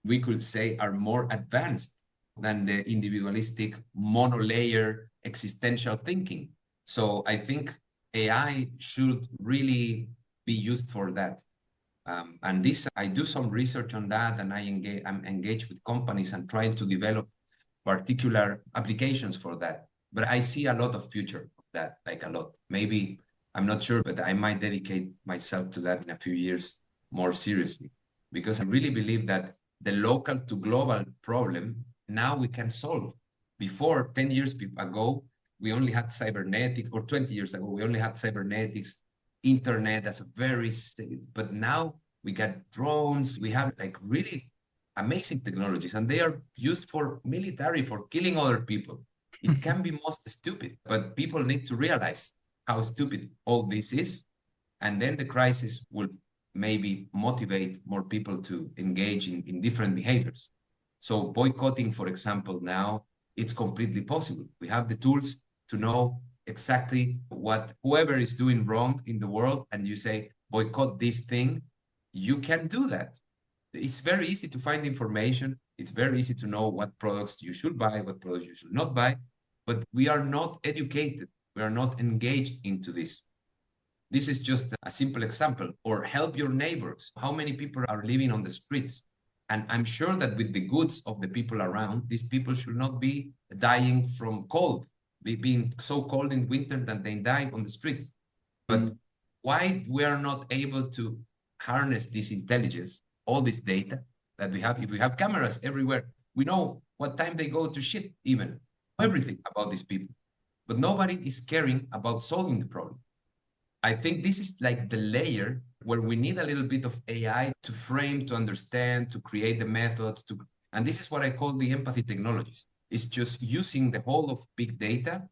we could say are more advanced than the individualistic monolayer existential thinking. So I think AI should really be used for that. And this, I do some research on that, and I'm engaged with companies and trying to develop particular applications for that. But I see a lot of future of that, like a lot. Maybe I'm not sure, but I might dedicate myself to that in a few years more seriously, because I really believe that the local to global problem now we can solve. Before 10 years ago, we only had cybernetics, or 20 years ago, we only had cybernetics, internet as a very, but now we got drones, we have like really amazing technologies, and they are used for military, for killing other people. It can be most stupid, but people need to realize how stupid all this is, and then the crisis will maybe motivate more people to engage in different behaviors. So boycotting, for example, now it's completely possible. We have the tools to know exactly what whoever is doing wrong in the world, and you say boycott this thing, you can do that. It's very easy to find information. It's very easy to know what products you should buy, what products you should not buy, but we are not educated. We are not engaged into this. This is just a simple example. Or help your neighbors. How many people are living on the streets? And I'm sure that with the goods of the people around, these people should not be dying from cold, being so cold in winter that they die on the streets. But Mm. why we are not able to harness this intelligence, all this data that we have? If we have cameras everywhere, we know what time they go to shit, even everything about these people. But nobody is caring about solving the problem. I think this is like the layer where we need a little bit of AI to frame, to understand, to create the methods, and this is what I call the empathy technologies. It's just using the whole of big data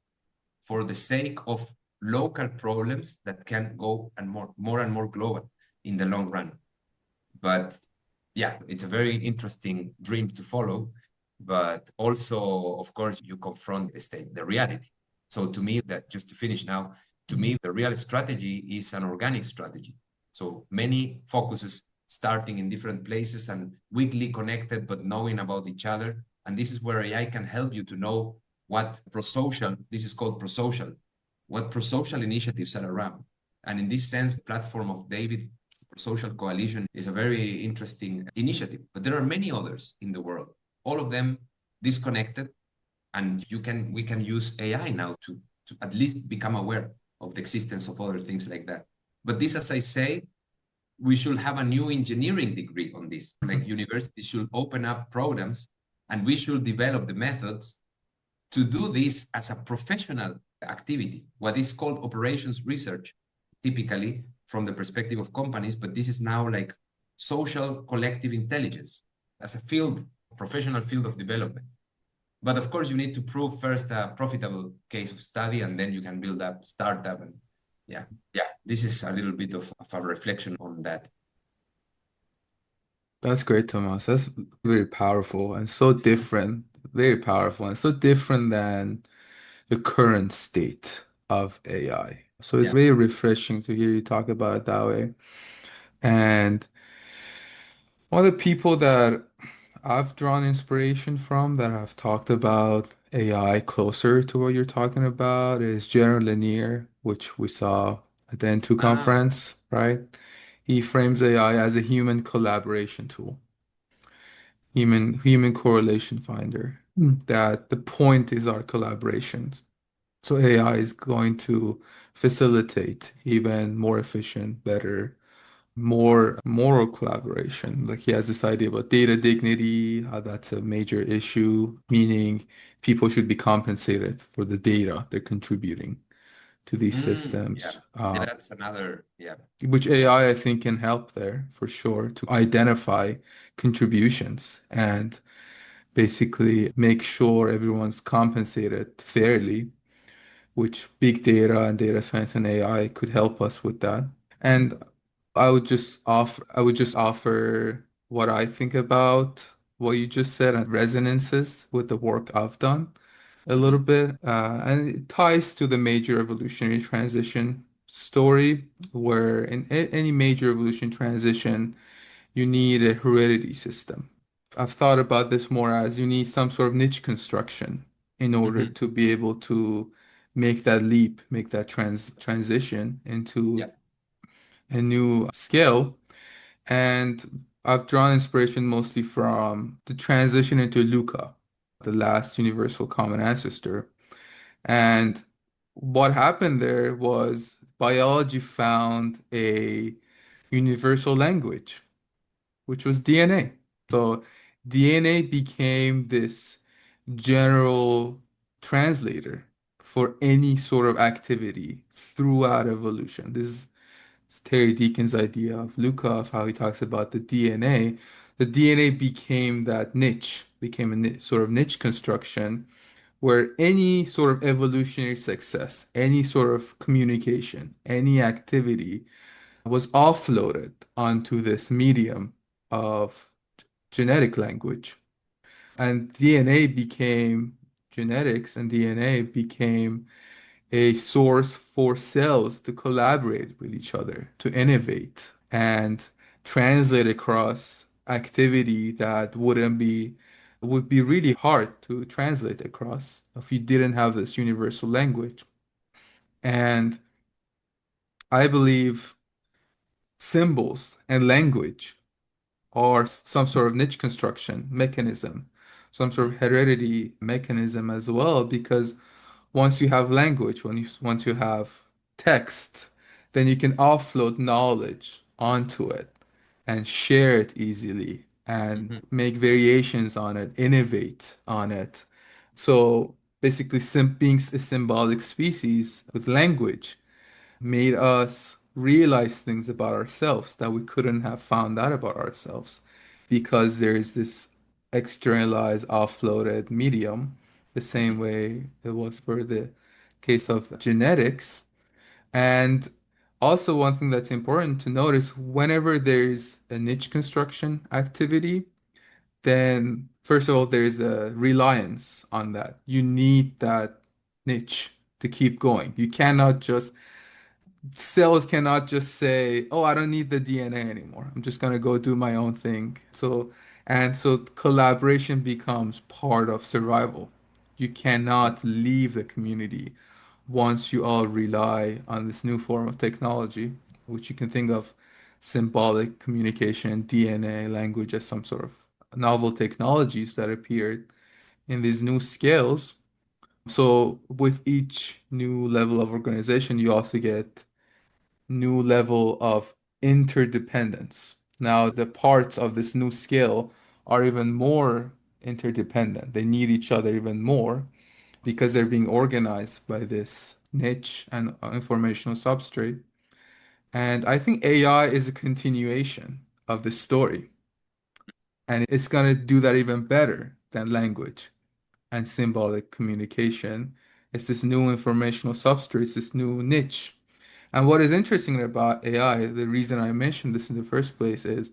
for the sake of local problems that can go and more global in the long run. But yeah, it's a very interesting dream to follow. But also, of course, you confront the state, the reality. So to me, that just to finish now, to me, the real strategy is an organic strategy. So many focuses starting in different places and weakly connected, but knowing about each other. And this is where AI can help you to know what prosocial, this is called prosocial, what prosocial initiatives are around. And in this sense, the platform of David Social Coalition is a very interesting initiative, but there are many others in the world, all of them disconnected, and we can use AI now to at least become aware of the existence of other things like that. But this, as I say, we should have a new engineering degree on this. Like universities should open up programs and we should develop the methods to do this as a professional activity, what is called operations research, typically from the perspective of companies, but this is now like social collective intelligence as a field, professional field of development. But of course, you need to prove first a profitable case of study, and then you can build up startup. And yeah, yeah, this is a little bit of a reflection on that. That's great, Thomas. That's very powerful and so different, very powerful and so different than the current state of AI. So it's Yeah. very refreshing to hear you talk about it that way. And one of the people that I've drawn inspiration from that have talked about AI closer to what you're talking about is Jaron Lanier, which we saw at the N2 Ah, conference, right? He frames AI as a human collaboration tool, human correlation finder. That the point is our collaborations. So AI is going to facilitate even more efficient, better, more moral collaboration. Like he has this idea about data dignity, how that's a major issue, meaning people should be compensated for the data they're contributing to these yeah. systems, Yeah, that's another, yeah. which AI I think can help there for sure to identify contributions and basically make sure everyone's compensated fairly, which big data and data science and AI could help us with that. And I would just offer what I think about what you just said and resonances with the work I've done a little Mhm. bit. And it ties to the major evolutionary transition story, where in any major evolution transition, you need a heredity system. I've thought about this more as you need some sort of niche construction in order Mhm. to be able to make that leap, make that transition into Yeah. a new skill. And I've drawn inspiration mostly from the transition into Luca, the last universal common ancestor. And what happened there was biology found a universal language, which was DNA. So DNA became this general translator for any sort of activity throughout evolution. This is Terry Deacon's idea of Luca, of how he talks about the DNA. The DNA became that niche, became a sort of niche construction where any sort of evolutionary success, any sort of communication, any activity was offloaded onto this medium of genetic language. And DNA became genetics, and DNA became a source for cells to collaborate with each other, to innovate and translate across activity that would be really hard to translate across if you didn't have this universal language. And I believe symbols and language or some sort of niche construction mechanism, some sort of heredity mechanism as well, because once you have language, once you have text, then you can offload knowledge onto it and share it easily and Mhm. make variations on it, innovate on it. So basically, being a symbolic species with language made us realize things about ourselves that we couldn't have found out about ourselves because there is this externalized, offloaded medium, the same Mhm. way it was for the case of genetics. And also, one thing that's important to notice whenever there's a niche construction activity, then first of all, there's a reliance on that. You need that niche to keep going. You cannot just cells cannot just say, "Oh, I don't need the DNA anymore. I'm just gonna go do my own thing." So collaboration becomes part of survival. You cannot leave the community once you all rely on this new form of technology, which you can think of symbolic communication, DNA, language as some sort of novel technologies that appeared in these new scales. So with each new level of organization, you also get new level of interdependence. Now, the parts of this new scale are even more interdependent. They need each other even more because they're being organized by this niche and informational substrate. And I think AI is a continuation of this story, and it's going to do that even better than language and symbolic communication. It's this new informational substrate, it's this new niche. And what is interesting about AI, the reason I mentioned this in the first place, is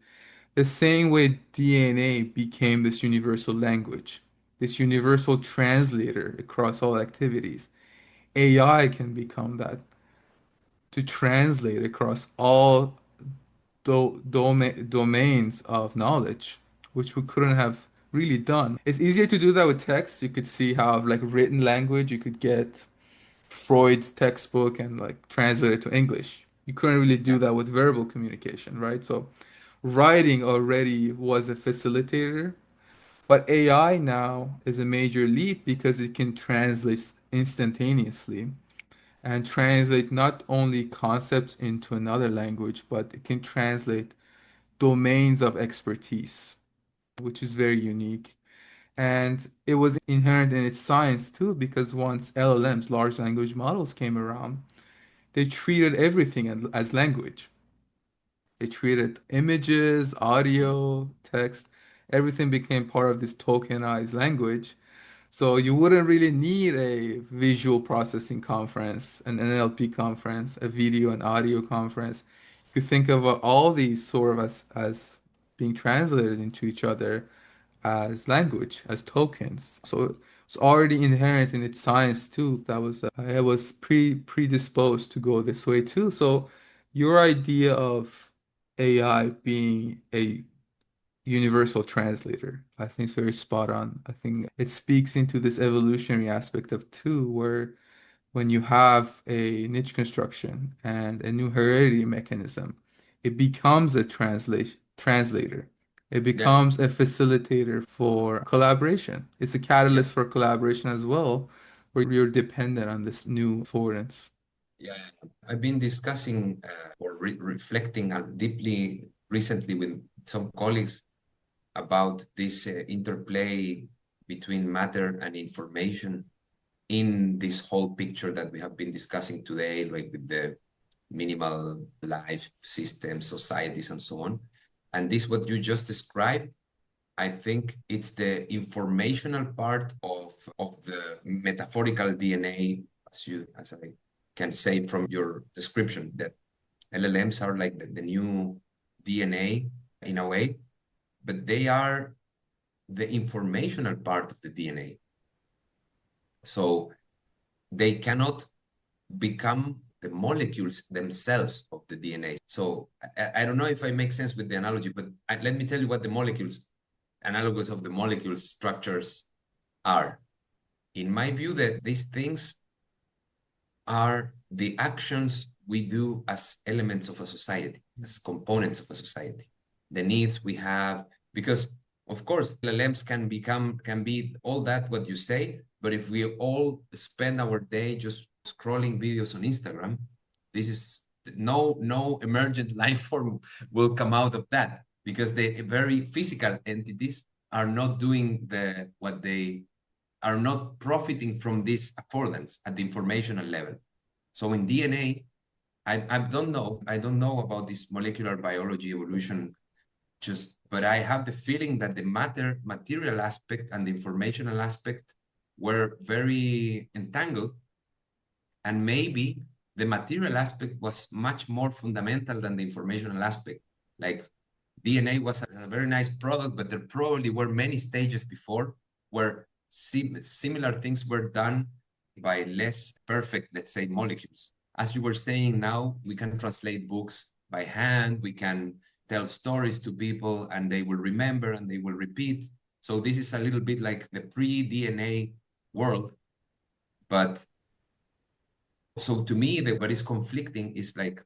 the same way DNA became this universal language, this universal translator across all activities. AI can become that to translate across all domains of knowledge, which we couldn't have really done. It's easier to do that with text. You could see how, like, written language, you could get Freud's textbook and like translate it to English. You couldn't really do Yeah. that with verbal communication, right? So writing already was a facilitator, but AI now is a major leap because it can translate instantaneously and translate not only concepts into another language, but it can translate domains of expertise, which is very unique. And it was inherent in its science too, because once LLMs, large language models, came around, they treated everything as language. They treated images, audio, text, everything became part of this tokenized language. So you wouldn't really need a visual processing conference, an NLP conference, a video and audio conference. You could think of all these sort of as being translated into each other as language, as tokens. So it's already inherent in its science too. That was it was predisposed to go this way too. So your idea of AI being a universal translator, I think is very spot on. I think it speaks into this evolutionary aspect of two, where when you have a niche construction and a new heredity mechanism, it becomes a translator. It Yeah. becomes a facilitator for collaboration. It's a Yeah. catalyst for collaboration as well, where you're dependent on this new affordance. Yeah. I've been discussing or reflecting deeply recently with some colleagues about this interplay between matter and information in this whole picture that we have been discussing today, like with the minimal life systems, societies, and so on. And this, what you just described, I think it's the informational part of the metaphorical DNA, as I can say from your description, that LLMs are like the new DNA in a way, but they are the informational part of the DNA. So they cannot become the molecules themselves of the DNA. So I don't know if I make sense with the analogy, but let me tell you what the molecules, analogues of the molecules structures are. In my view, that these things are the actions we do as elements of a society, as components of a society. the needs we have. Because of course, LLMs can be all that what you say, but if we all spend our day just scrolling videos on Instagram, this is no emergent life form will come out of that, because the very physical entities are not doing what they are not profiting from this affordance at the informational level. So in DNA, I don't know about this molecular biology evolution, but I have the feeling that the material aspect and the informational aspect were very entangled, and maybe the material aspect was much more fundamental than the informational aspect. Like DNA was a very nice product, but there probably were many stages before where similar things were done by less perfect, let's say, molecules. As you were saying, now we can translate books by hand, we can tell stories to people, and they will remember and they will repeat. So this is a little bit like the pre-DNA world. But so to me, what is conflicting is like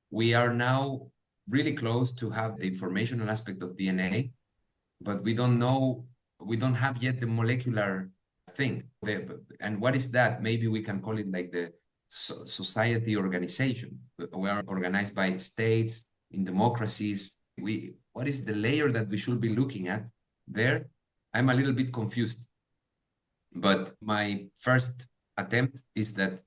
we are now really close to have the informational aspect of DNA, but we don't have yet the molecular thing. And what is that? Maybe we can call it like the society organization. We are organized by states, in democracies. What is the layer that we should be looking at there? I'm a little bit confused. But my first attempt is that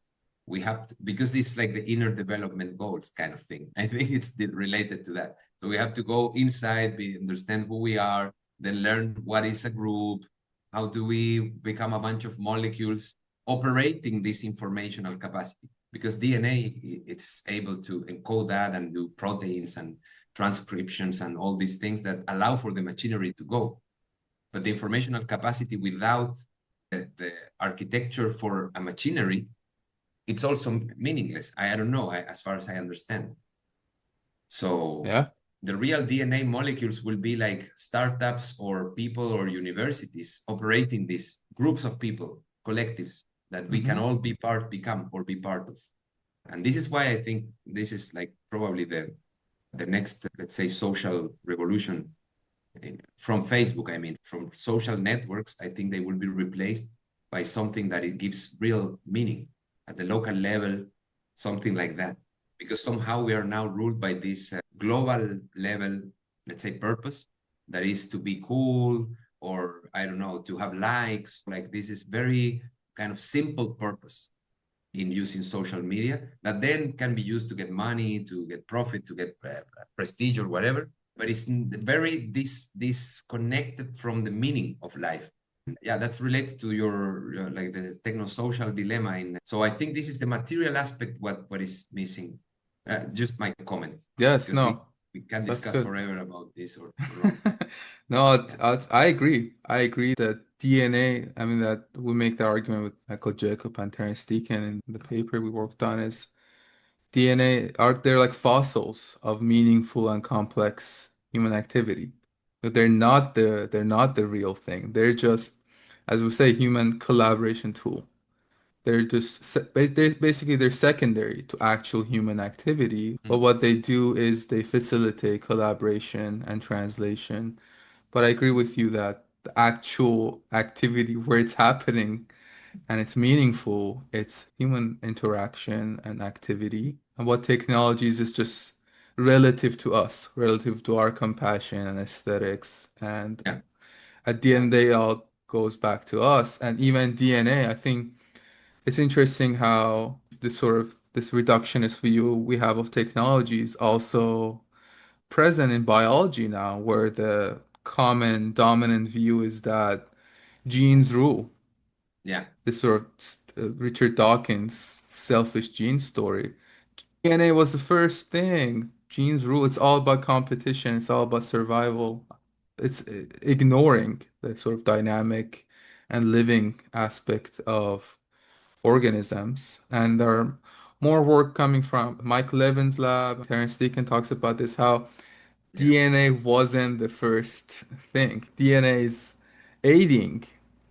we have to, because this is like the inner development goals kind of thing. I think it's related to that. So we have to go inside, understand who we are, then learn what is a group, how do we become a bunch of molecules operating this informational capacity. Because DNA, it's able to encode that and do proteins and transcriptions and all these things that allow for the machinery to go. But the informational capacity without the architecture for a machinery, it's also meaningless. I don't know, as far as I understand. So Yeah. the real DNA molecules will be like startups or people or universities operating these groups of people, collectives that we can all become or be part of. And this is why I think this is like probably the next, let's say, social revolution from Facebook. I mean, from social networks, I think they will be replaced by something that it gives real meaning at the local level, something like that. Because somehow we are now ruled by this global level, let's say, purpose that is to be cool, or I don't know, to have likes. Like this is very kind of simple purpose in using social media that then can be used to get money, to get profit, to get prestige or whatever. But it's very disconnected from the meaning of life. Yeah, that's related to your like the techno-social dilemma. So I think this is the material aspect what is missing. Just my comment, Yes, because no, we can that's discuss good. forever about this or not. No, I agree. I agree that DNA, I mean, that we make the argument with Michael Jacob and Terence Deacon in the paper we worked on is DNA are they're like fossils of meaningful and complex human activity. But they're not the real thing. They're just, as we say, human collaboration tool. They're just basically they're secondary to actual human activity. But Mm. what they do is they facilitate collaboration and translation. But I agree with you that the actual activity where it's happening and it's meaningful, it's human interaction and activity. And what technologies is just relative to us, relative to our compassion and aesthetics. And Yeah, at the end, they all goes back to us. And even DNA, I think it's interesting how this reductionist view we have of technology is also present in biology now, where the common dominant view is that genes rule. yeah, This sort of Richard Dawkins' selfish gene story. DNA was the first thing. Genes rule. It's all about competition. It's all about survival. It's ignoring the sort of dynamic and living aspect of organisms. And there are more work coming from Mike Levin's lab. Terence Deacon talks about this, how yeah, DNA wasn't the first thing. DNA is aiding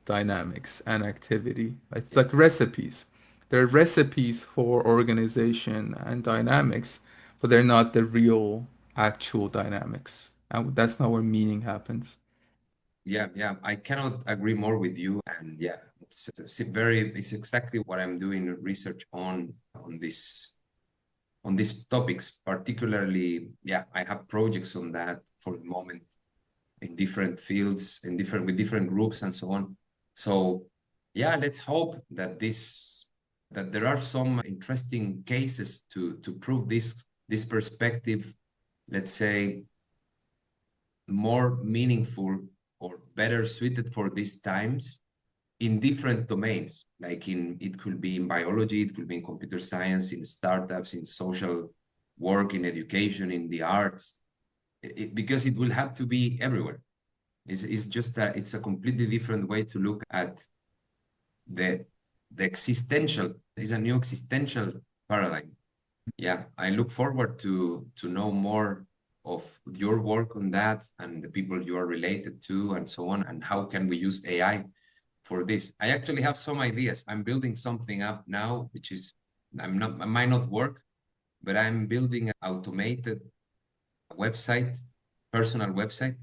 dynamics and activity. It's yeah. like recipes. They're recipes for organization and dynamics, but they're not the real actual dynamics. And that's not where meaning happens. Yeah, I cannot agree more with you. And yeah, it's exactly what I'm doing research on these topics. Particularly, yeah, I have projects on that for the moment in different fields, in different with different groups and so on. So yeah, let's hope that that there are some interesting cases to prove this perspective, let's say, more meaningful or better suited for these times in different domains. Like it could be in biology, it could be in computer science, in startups, in social work, in education, in the arts, because it will have to be everywhere. It's just it's a completely different way to look at the the existential. It's a new existential paradigm. Yeah, I look forward to know more of your work on that and the people you are related to and so on, and how can we use AI for this. I actually have some ideas. I'm building something up now, which is I might not work, but I'm building an automated website, personal website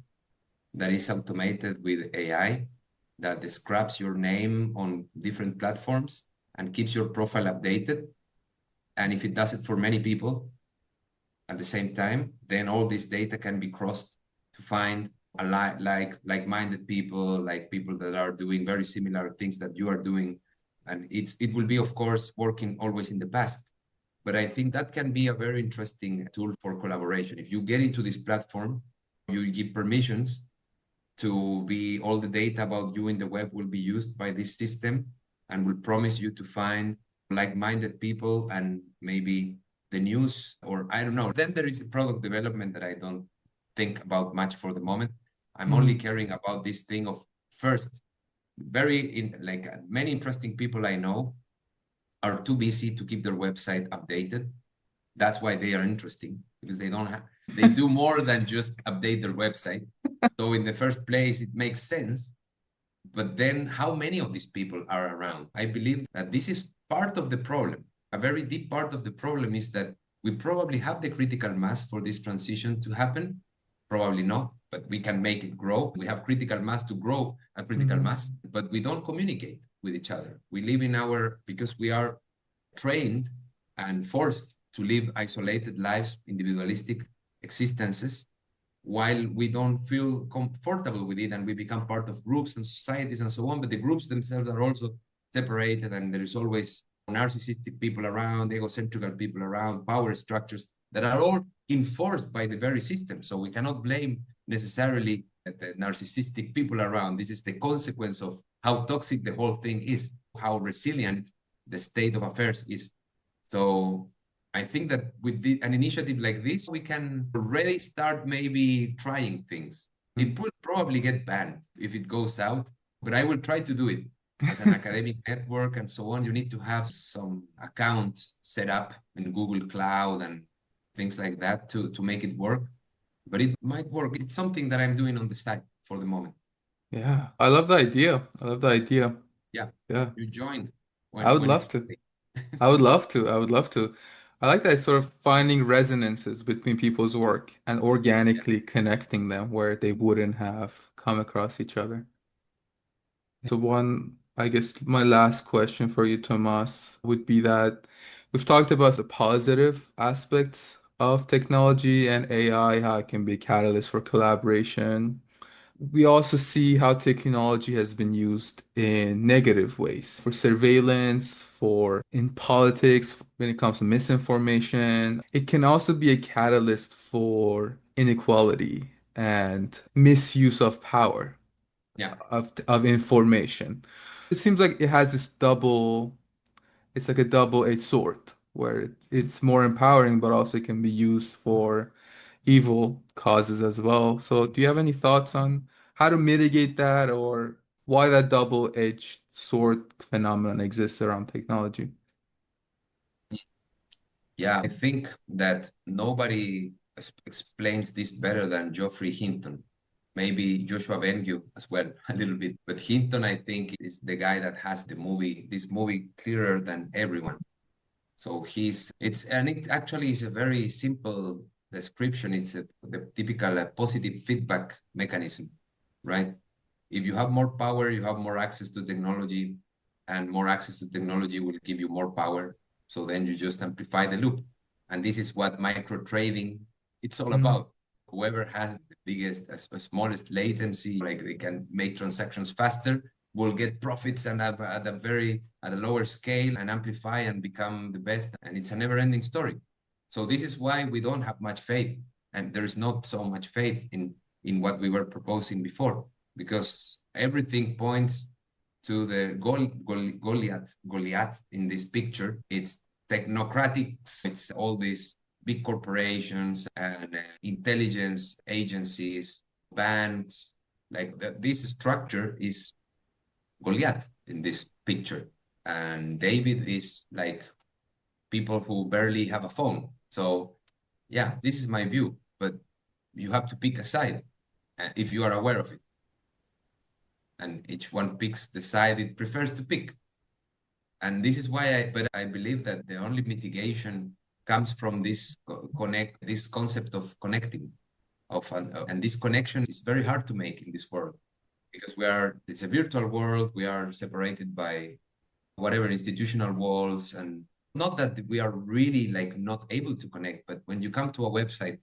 that is automated with AI that describes your name on different platforms and keeps your profile updated. And if it does it for many people at the same time, then all this data can be crossed to find like-minded people, like people that are doing very similar things that you are doing. And it will be, of course, working always in the past. But I think that can be a very interesting tool for collaboration. If you get into this platform, you give permissions to be all the data about you in the web will be used by this system and will promise you to find like-minded people and maybe the news, or I don't know. Then there is the product development that I don't think about much for the moment. I'm only Mm. caring about this thing of first, many interesting people I know are too busy to keep their website updated. That's why they are interesting, because they do more than just update their website. So in the first place, it makes sense. But then how many of these people are around? I believe that this is part of the problem. A very deep part of the problem is that we probably have the critical mass for this transition to happen. Probably not, but we can make it grow. We have critical mass to grow a critical Mhm. mass, but we don't communicate with each other. We live because we are trained and forced to live isolated lives, individualistic existences, while we don't feel comfortable with it and we become part of groups and societies and so on. But the groups themselves are also separated, and there is always narcissistic people around, egocentric people around, power structures that are all enforced by the very system. So we cannot blame necessarily the narcissistic people around. This is the consequence of how toxic the whole thing is, how resilient the state of affairs is. So I think that with an initiative like this, we can already start maybe trying things. It will probably get banned if it goes out, but I will try to do it. As an academic network and so on, you need to have some accounts set up in Google Cloud and things like that to make it work. But it might work. It's something that I'm doing on the side for the moment. Yeah, I love the idea. I love the idea. Yeah, Yeah, you join I would when it's love to. ready. I would love to. I would love to. I like that sort of finding resonances between people's work and Yeah. organically connecting them where they wouldn't have come across each other. So I guess my last question for you, Tomas, would be that we've talked about the positive aspects of technology and AI, how it can be a catalyst for collaboration. We also see how technology has been used in negative ways for surveillance, for in politics, when it comes to misinformation. It can also be a catalyst for inequality and misuse of power, Yeah. of information. It seems like it has this it's like a double-edged sword where it's more empowering, but also it can be used for evil causes as well. So, do you have any thoughts on how to mitigate that or why that double-edged sword phenomenon exists around technology? Yeah, I think that nobody explains this better than Geoffrey Hinton. Maybe Joshua Bengio as well, a little bit. But Hinton, I think, is the guy that has this movie clearer than everyone. So and it actually is a very simple description is the typical positive feedback mechanism, right? If you have more power, you have more access to technology, and more access to technology will give you more power. So then you just amplify the loop. And this is what micro trading it's all about. Whoever has the biggest, smallest latency, like they can make transactions faster, will get profits and at a lower scale and amplify and become the best. And it's a never-ending story. So this is why we don't have much faith, and there is not so much faith in what we were proposing before, because everything points to the Goliath in this picture. It's technocratics, it's all these big corporations and intelligence agencies, banks. Like this structure is Goliath in this picture. And David is like people who barely have a phone. So yeah, this is my view, but you have to pick a side if you are aware of it. And each one picks the side it prefers to pick. And this is why I believe that the only mitigation comes from this this concept of connecting, and this connection is very hard to make in this world, because it's a virtual world. We are separated by whatever institutional walls, and not that we are really like not able to connect, but when you come to a website,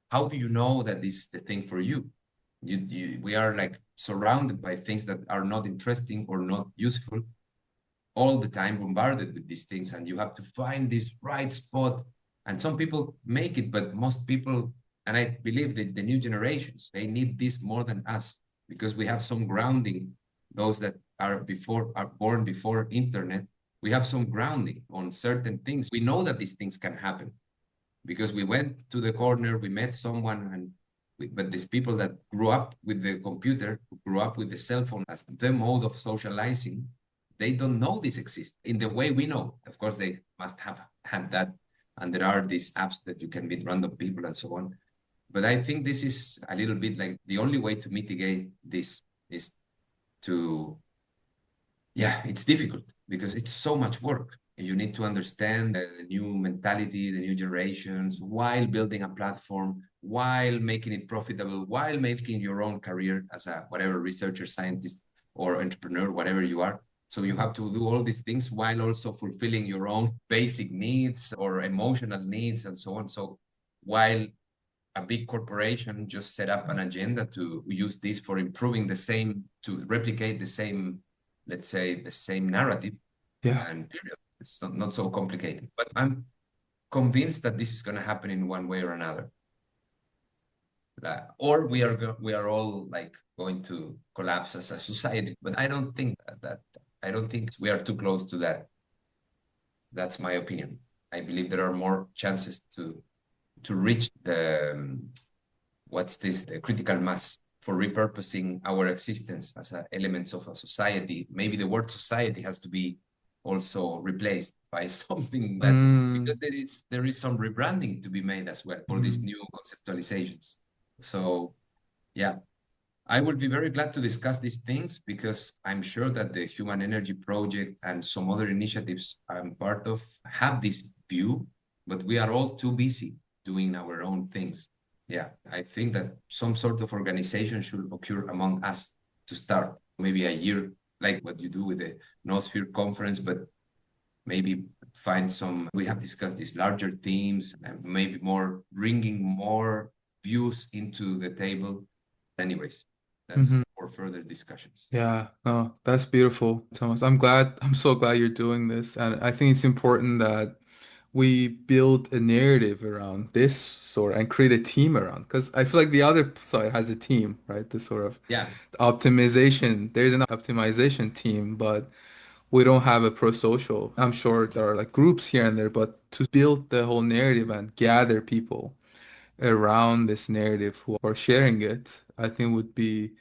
how do you know that this is the thing for you? We are like surrounded by things that are not interesting or not useful all the time, bombarded with these things, and you have to find this right spot. And some people make it, but most people, and I believe that the new generations, they need this more than us, because we have some grounding. Those that are born before internet, we have some grounding on certain things. We know that these things can happen because we went to the corner, we met someone, but these people that grew up with the computer, who grew up with the cell phone as the mode of socializing, they don't know this exists in the way we know. Of course, they must have had that, and there are these apps that you can meet random people and so on. But I think this is a little bit like the only way to mitigate this is to, yeah, it's difficult because it's so much work. You need to understand the new mentality, the new generations, while building a platform, while making it profitable, while making your own career as a whatever researcher, scientist, or entrepreneur, whatever you are. So you have to do all these things while also fulfilling your own basic needs or emotional needs and so on. So while a big corporation just set up an agenda to use this for improving to replicate the same, let's say, the same narrative, and period. It's not so complicated. But I'm convinced that this is going to happen in one way or another. Or we are all like going to collapse as a society. But I don't think I don't think we are too close to that. That's my opinion. I believe there are more chances to reach the the critical mass for repurposing our existence as elements of a society. Maybe the word society has to be also replaced by something that because there is some rebranding to be made as well for these new conceptualizations. So yeah, I would be very glad to discuss these things, because I'm sure that the Human Energy Project and some other initiatives I'm part of have this view, but we are all too busy doing our own things. Yeah, I think that some sort of organization should occur among us to start, maybe a year, like what you do with the Noosphere conference, but maybe find we have discussed these larger themes and maybe bringing more views into the table. Anyways, that's for further discussions. Yeah, no, that's beautiful, Thomas. I'm so glad you're doing this. And I think it's important that we build a narrative around this sort and create a team around, because I feel like the other side has a team, right? The sort of optimization, there's an optimization team, but we don't have a pro-social. I'm sure there are like groups here and there, but to build the whole narrative and gather people around this narrative who are sharing it, I think would be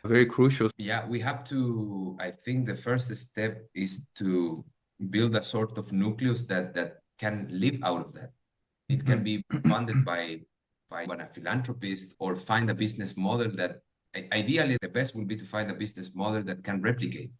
very crucial. Yeah, we have to, I think the first step is to build a sort of nucleus that can live out of that. It can be funded by a philanthropist, or find a business model that ideally the best would be to find a business model that can replicate,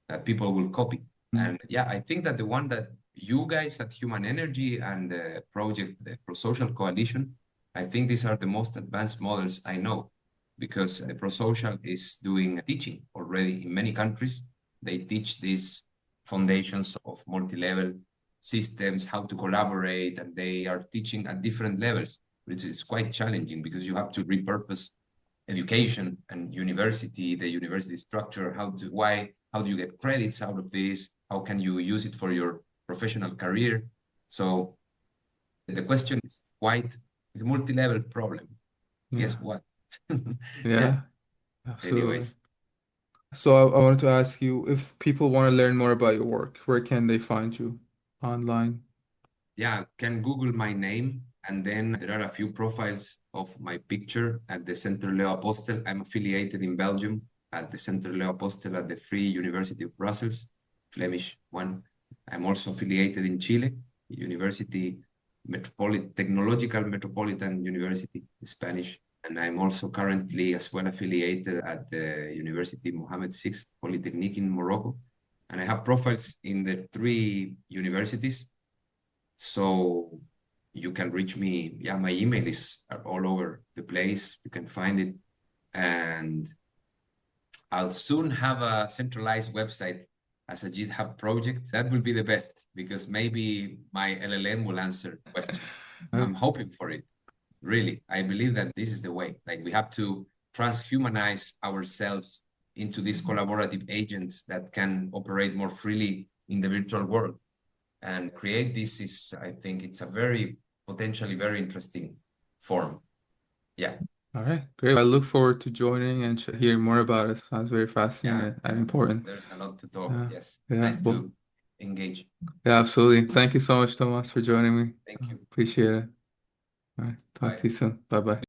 that people will copy. And yeah, I think that the one that you guys at Human Energy and the project, the Pro Social Coalition, I think these are the most advanced models I know because the ProSocial is doing teaching already in many countries. They teach these foundations of multi-level systems, how to collaborate, and they are teaching at different levels, which is quite challenging because you have to repurpose education and university, the university structure, how do you get credits out of this? How can you use it for your professional career? So the question is quite a multi-level problem. Guess Yeah. what? Yeah. Yeah, absolutely. Anyways, So I wanted to ask you if people want to learn more about your work, where can they find you online? yeah, can Google my name and then there are a few profiles of my picture at the Centre Leo Apostel. I'm affiliated in Belgium at the Centre Leo Apostel at the Vrije Universiteit Brussels, Flemish one. I'm also affiliated in Chile, University Technological Metropolitan University, Spanish. And I'm also currently as well affiliated at the University Mohammed VI Polytechnic in Morocco. And I have profiles in the three universities. So you can reach me. Yeah, my email is all over the place. You can find it. And I'll soon have a centralized website as a GitHub project. That will be the best because maybe my LLM will answer question. Uh, I'm hoping for it. Really, I believe that this is the way. Like we have to transhumanize ourselves into these collaborative agents that can operate more freely in the virtual world and create this is, I think it's a very potentially very interesting form. Yeah, all right, great. I look forward to joining and hearing more about it. Sounds very yeah, fascinating and yeah. important. There's a lot to talk. Yeah, Yes, yeah. nice Well, to engage. yeah, absolutely. Thank you so much, Thomas, for joining me. Thank you. Appreciate it. All right, talk to Bye. you soon. Bye bye.